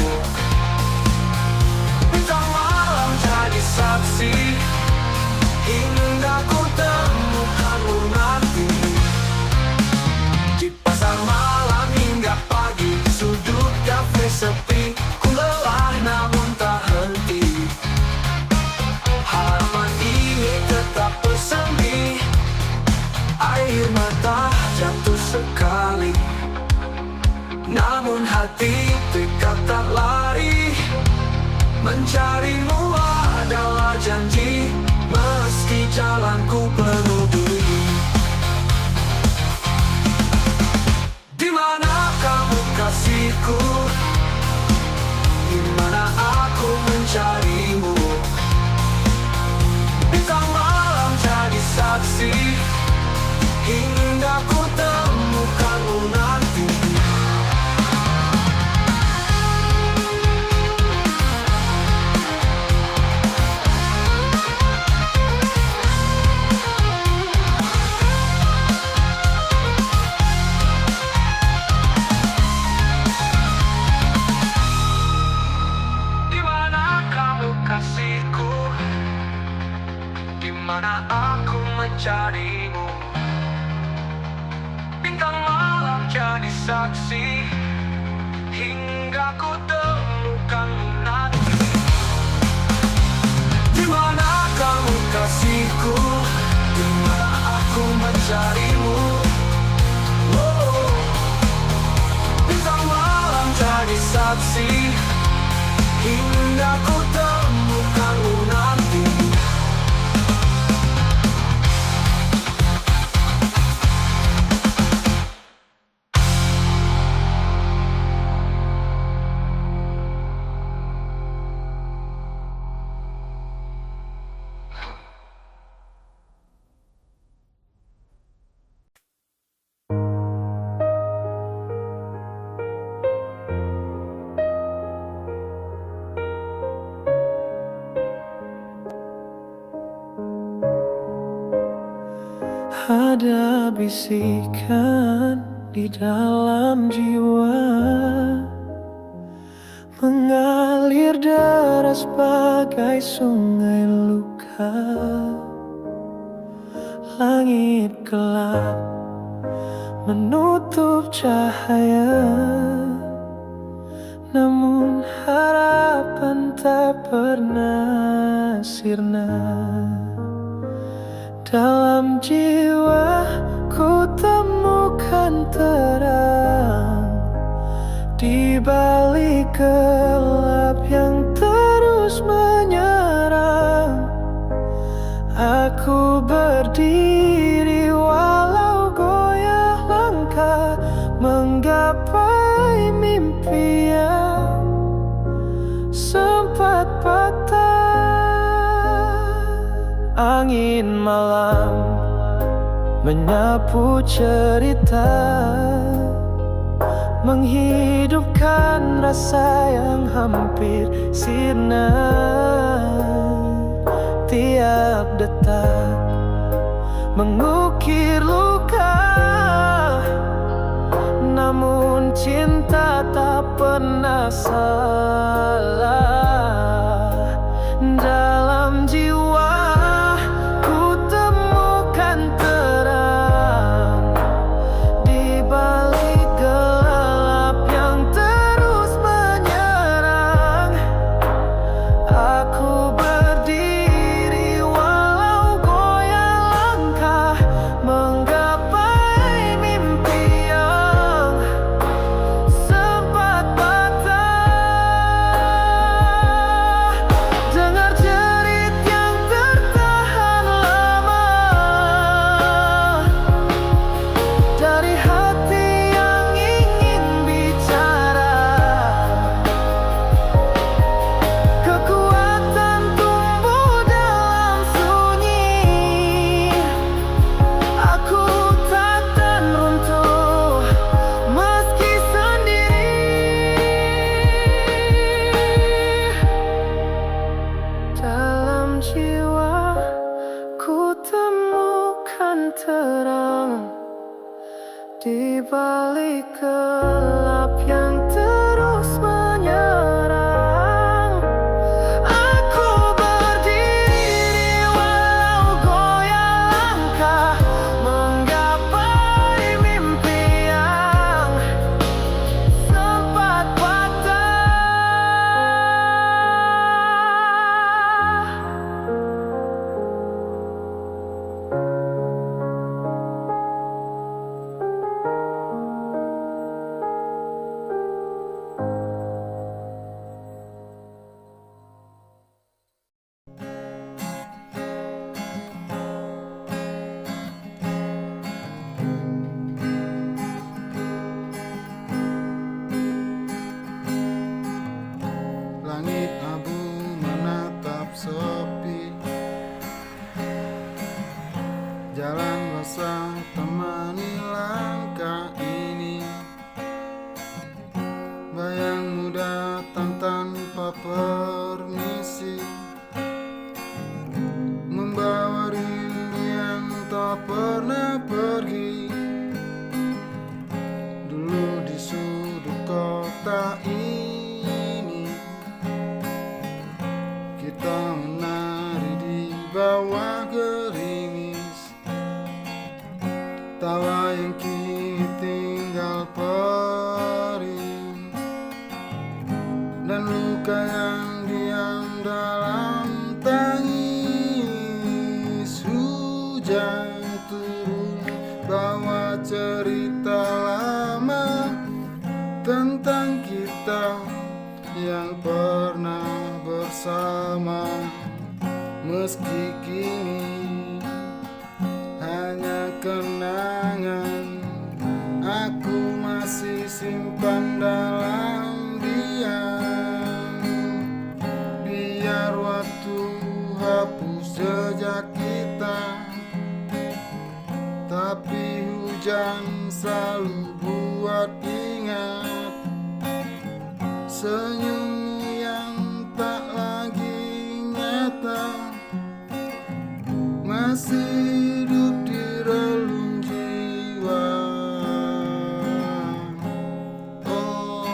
Bintang malam jadi saksi hingga ku temukanmu nanti. Di pasar malam hingga pagi, sudut kafe sepi, ku lelah namun tak henti. Halaman ini tetap bersemi, air mata jatuh sekali. Namun hati tekad tak lari, mencarimu adalah janji, meski jalanku penuh duri. Di mana kamu kasihku? Di mana aku mencarimu? Bintang malam jadi saksi hingga ku temukanmu nanti. Di mana kamu kasihku? Di mana aku mencarimu? Bintang malam jadi saksi hingga ku temukanmu nanti. Di mana kamu kasihku? Di mana aku mencarimu? Oh, bintang malam jadi saksi hingga ku temukanmu nanti. Ada bisikan di dalam jiwa, mengalir deras bagai sungai luka. Langit gelap menutup cahaya, namun harapan tak pernah sirna. Dalam jiwa ku temukan terang, di balik gelap yang terus menyerang. mimpi yang sempat patah. Angin malam menyapu cerita, menghidupkan rasa yang hampir sirna. Tiap detak mengukir luka, namun cinta tak pernah salah. Dalam jiwa ku temukan terang di balik gelap yang terus menyerang. Aku berdiri walau goyang langkah, menggapai mimpi yang sempat patah. Dengar jerit yang tertahan lama dari hati yang ingin bicara. Kekuatan tumbuh dalam sunyi. Aku takkan runtuh meski sendiri. Dalam jiwa ku temukan terang di balik gelap yang terus menyerang. Aku berdiri walau goyang langkah, menggapai mimpi yang sempat patah. Langit abu menatap sepi, jalan basah temani langkah ini. Bayangmu datang tanpa permisi, membawa rindu yang tak pernah pergi. Dulu di sudut kota ini kita menari di bawah gerimis. Tawa yang kini tinggal perih, dan luka yang diam dalam tangis. Hujan turun bawa cerita lama tentang kita yang pernah bersama. Meski kini hanya kenangan, aku masih simpan dalam diam. Biar waktu hapus jejak kita, tapi hujan selalu buat ingat senyummu yang tak lagi nyata, masih hidup di relung jiwa. Oh,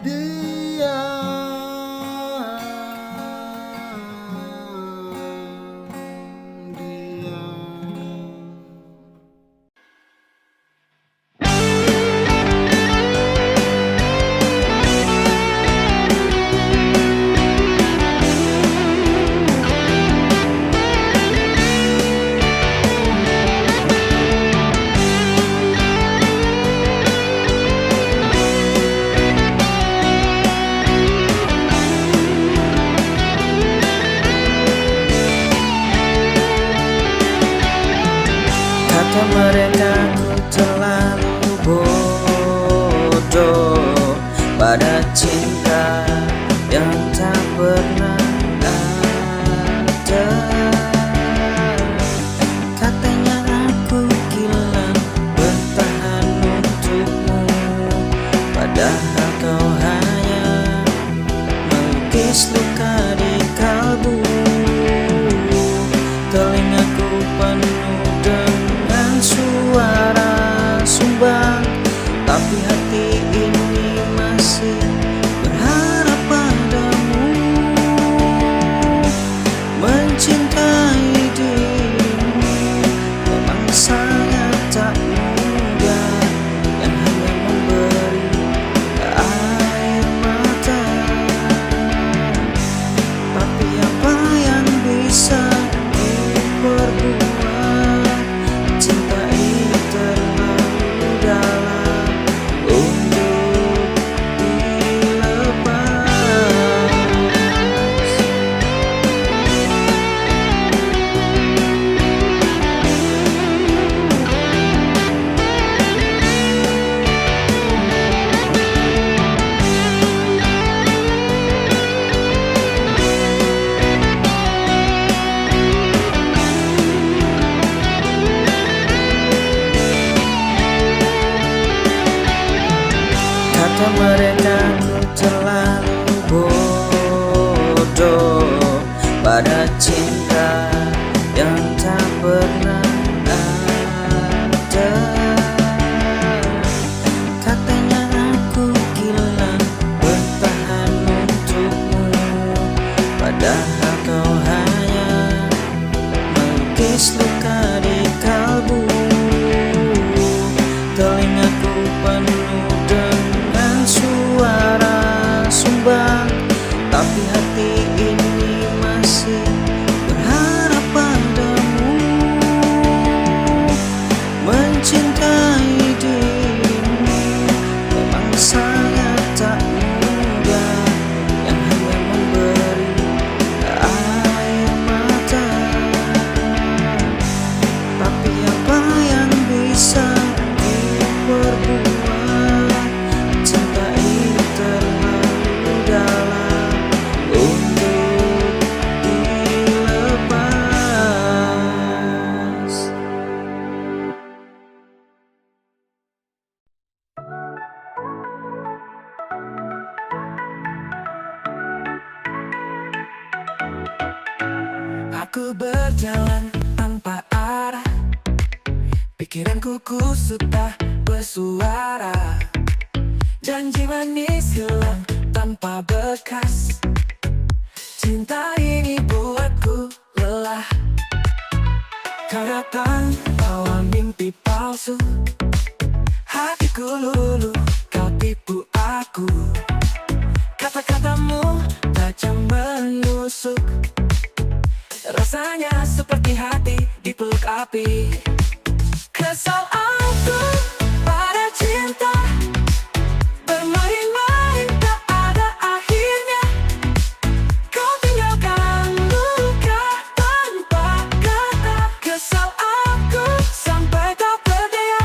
dia Kata mereka ku terlalu bodoh pada cinta yang tak pernah ada. Katanya aku gila bertahan untukmu, padahal kau hanya melukis luka di kalbu. Telingaku penuh dengan suara sumbang, tapi hati ini masih berharap padamu. Mencintai dirimu memang sangat tak mudah, yang hanya memberi air mata. Tapi apa yang bisa diperbuat, cinta ini terlalu dalam untuk dilepas. Kata mereka ku terlalu bodoh pada cinta yang tak pernah ada. Katanya aku gila bertahan untukmu, padahal kau hanya melukis luka di kalbu. Telingaku penuh dengan suara sumbang, tapi hati ini masih berharap padamu. Mencintai dirimu memang sangat tak mudah, yang hanya memberi air mata. Tapi apa yang bisa diperbuat, cinta ini terlalu dalam untuk dilepas. Aku berjalan tanpa arah, pikiranku kusut tak bersuara. Janji manis hilang tanpa bekas, cinta ini buatku lelah. Kau datang bawa mimpi palsu, hatiku luluh, kau tipu aku. Kata-katamu tajam menusuk, rasanya seperti hati dipeluk api. Kesal aku pada cinta, bermain-main tak ada akhirnya. Kau tinggalkan luka tanpa kata. Kesal aku sampai tak berdaya.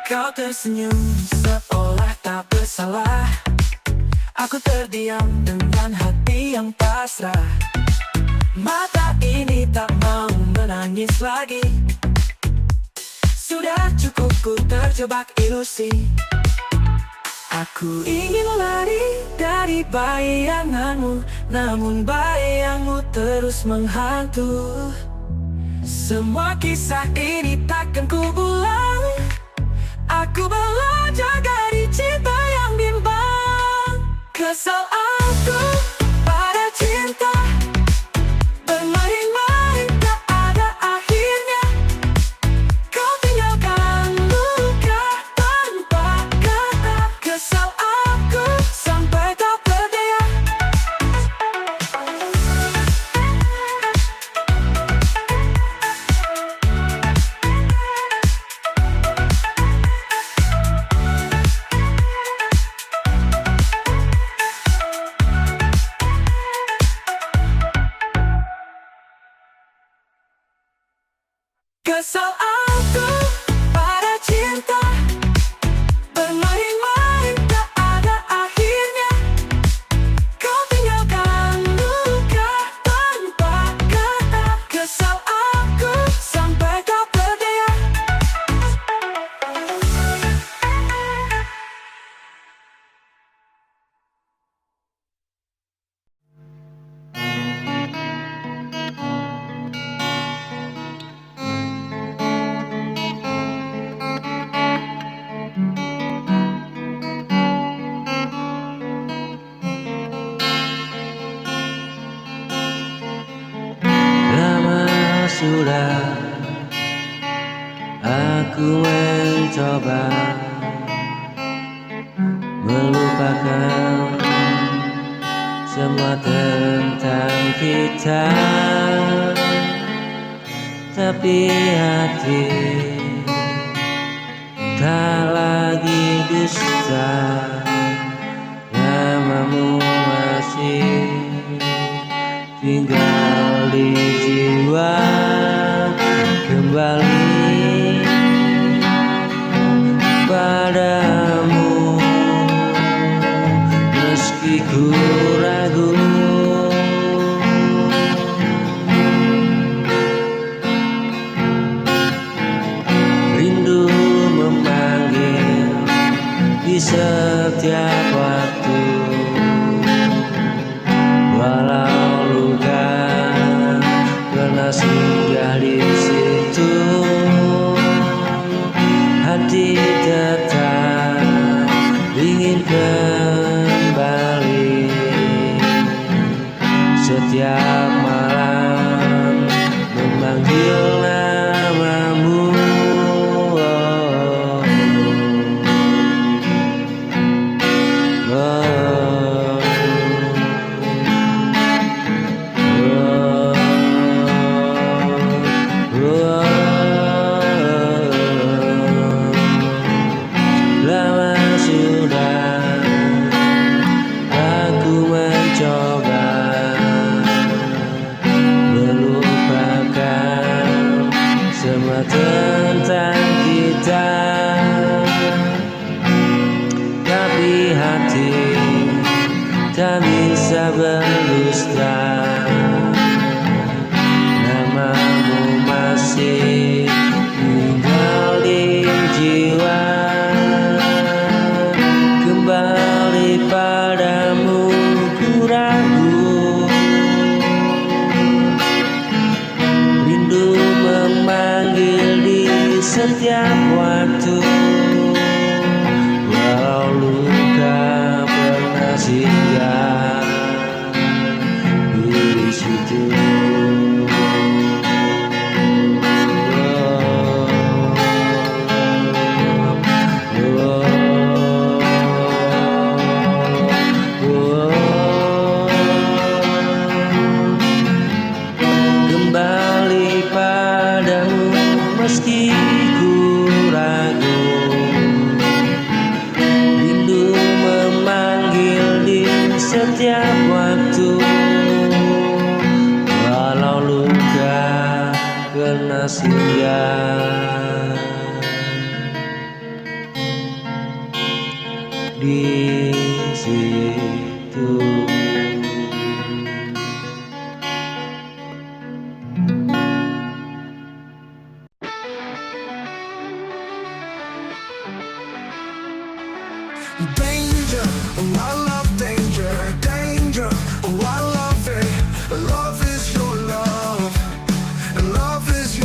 Kau tersenyum seolah tak bersalah. Aku terdiam dengan hati yang pasrah. Mata ini tak mau menangis lagi. Sudah cukup ku terjebak ilusi. Aku ingin lari dari bayanganmu, namun bayangmu terus menghantui. Semua kisah ini takkan ku ulang. Aku belajar dari cinta yang bimbang. Kesal aku pada cinta, bermain-main tak ada akhirnya. Kau tinggalkan luka tanpa kata. Kesal aku sampai tak berdaya. Kesal aku pada cinta, bermain-main tak ada akhirnya. Kau tinggalkan luka tanpa kata. Kesal aku sampai tak berdaya. Lama sudah aku mencoba melupakan semua tentang kita, tapi hati tak lagi dusta. Namamu masih tinggal di jiwa, kembali padamu meski ku ragu. Rindu memanggil di setiap waktu, walau luka pernah singgah di situ. Hati tetap ingin kembali. Setiap malam memanggil namamu. Lama sudah aku mencoba melupakan semua tentang kita, tapi hati tak bisa berdusta. Namamu masih tinggal di jiwa, kembali padamu ku ragu. Rindu memanggil di setiap waktu, walau luka pernah singgah di situ. Kembali padamu meski ku ragu. Rindu memanggil di setiap waktu, walau luka kena singgah di situ. Danger, oh I love danger, danger, oh I love it. Love is your love, and love is your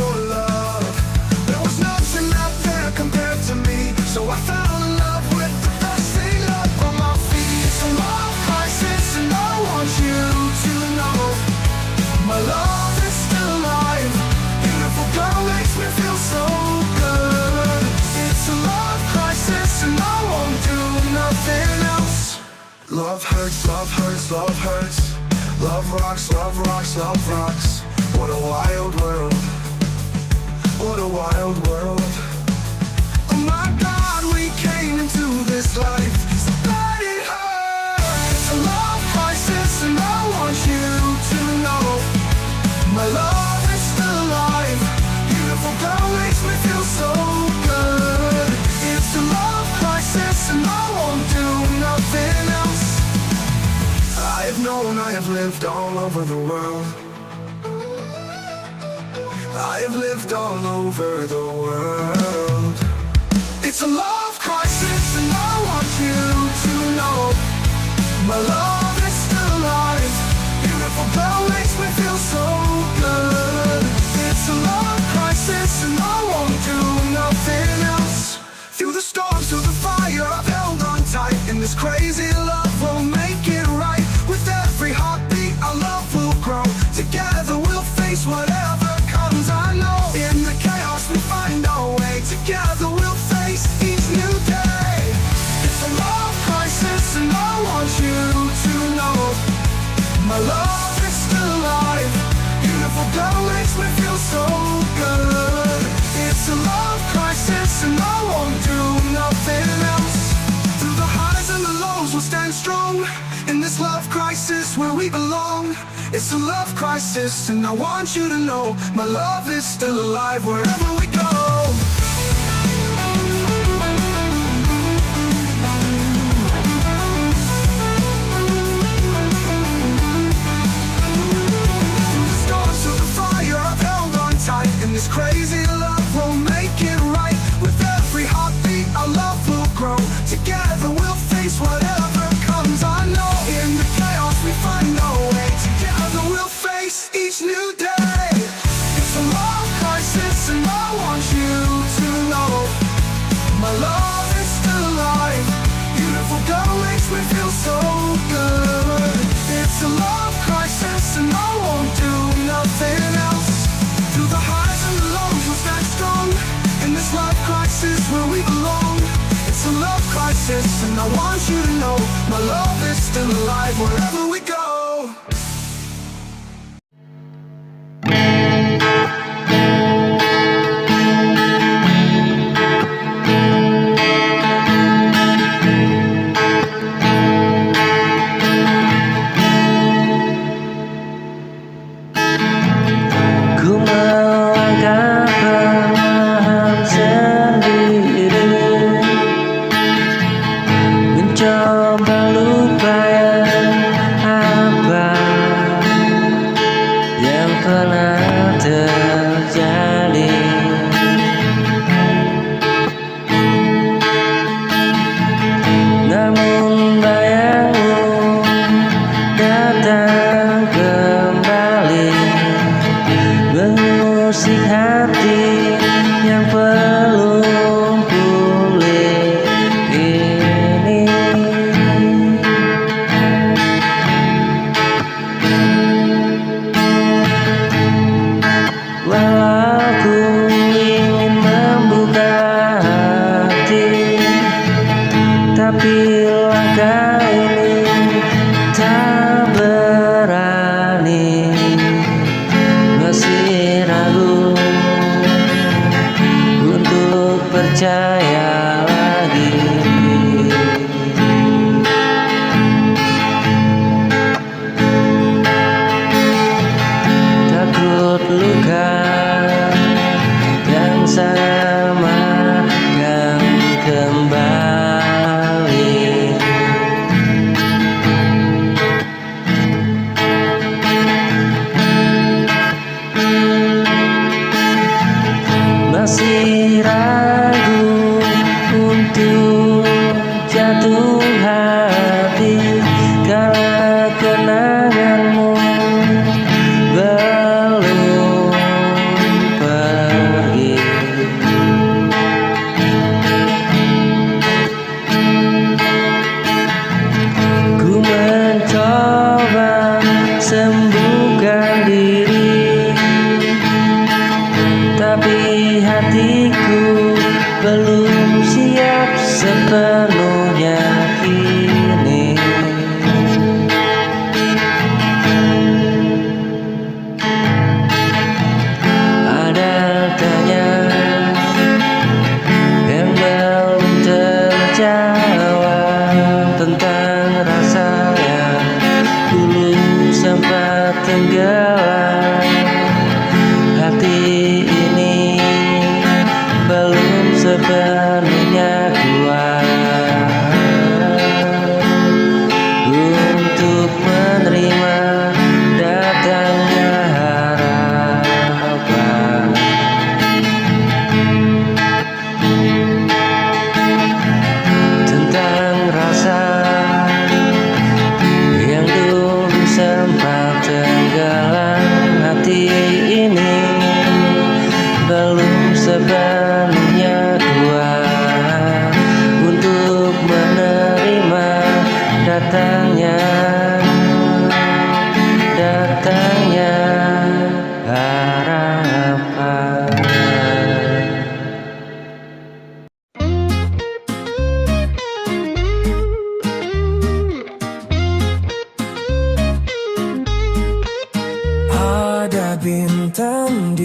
this love rocks. What a wild world. What a wild world. Oh my God, we came into this life, so let it hurt. It's a love crisis and I want you to know my love is still alive. Beautiful girl makes me feel so good. It's a love crisis and I won't do nothing else. I have known, I have lived all over the world. I have lived all over the world. It's a love crisis and I want you to know my love is still alive. Beautiful girl makes me feel so good. It's a love crisis and I won't do nothing else. Through the storms, through the fire, I've held on tight. In this crazy love, we'll make it right. With every heartbeat, our love will grow. Together we'll face whatever comes, I know. In the chaos we find our way. Together we'll face each new day. It's a love crisis and I want you to know my love is still alive. Beautiful girl makes me feel so good. It's a love crisis and I won't do nothing else. Through the highs and the lows we'll stand strong. In this love crisis where we belong. It's a love crisis and I want you to know my love is still alive wherever we go. Through the storms, through the fire, I've held on tight. In this crazy love, we'll make it right. With every heartbeat, our love will grow. Together we'll face whatever comes, I know. In the chaos we find our way. Together we'll face each new day. It's a love crisis and I want you to know my love is still alive. Beautiful girl makes me feel so good. It's a love crisis and I won't do nothing else. Through the highs and the lows we'll stand strong. In this love crisis where we belong. It's a love crisis and I want you to know my love is still alive wherever we go. Ku melangkah perlahan sendiri, mencoba lupakan apa yang pernah terjadi. Namun bayangmu datang kembali, mengusik hati yang belum pulih ini. Walau ku ingin membuka hati, tapi langkah ini tak berani. Masih ragu untuk percaya lagi. Takut luka yang sama akan kembali. Masih ragu untuk jatuh hati karena kenanganmu belum pergi. Ku mencoba sembuhkan diri, tapi hatiku belum siap sepenuhnya kini.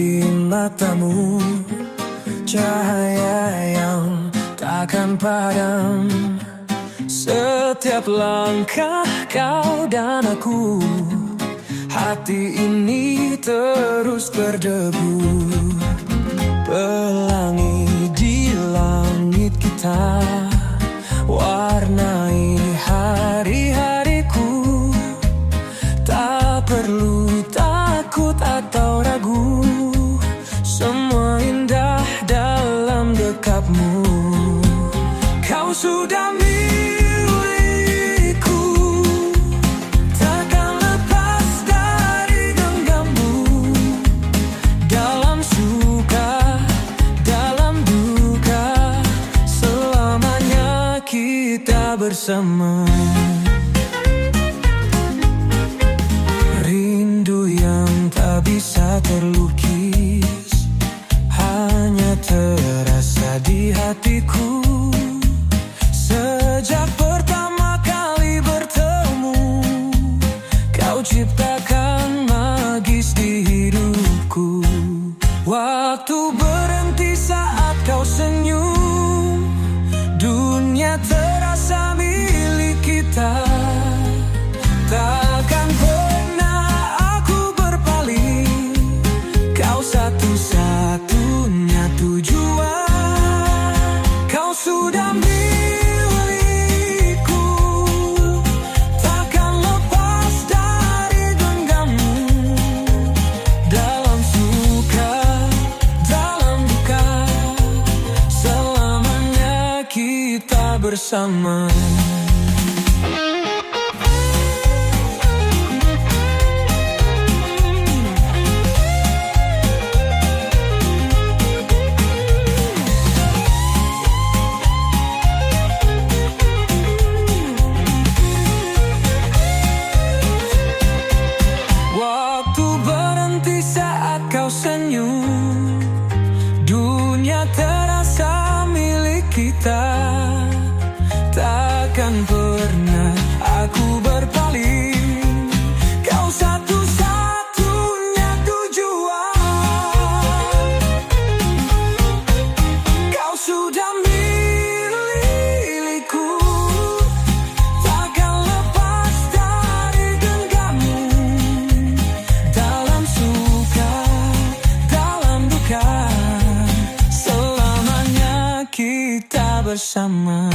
di matamu, cahaya yang takkan padam. Setiap langkah kau dan aku, hati ini terus berdebu. Pelangi di langit kita, warnai hari-hariku. Tak perlu takut atau ragu, semua indah dalam dekapmu. Kau sudah milikku, takkan lepas dari genggammu. Dalam suka, dalam duka, selamanya kita bersama. Rindu yang tak bisa terlukis, hanya terasa di hatiku. Sejak pertama kali bertemu, kau ciptakan magis di hidupku. Waktu berhenti saat kau senyum, dunia terasa milik kita. Takkan pernah aku berpaling, kau satu-satunya tujuan. Kau sudah milikku, takkan lepas dari genggammu. Dalam suka, dalam duka, selamanya kita bersama. Senyum, dunia terasa milik kita. Takkan pernah aku berpaling, kau satu-satunya tujuan. Kau sudah milikku, takkan lepas dari genggammu. Dalam suka, selamanya kita bersama.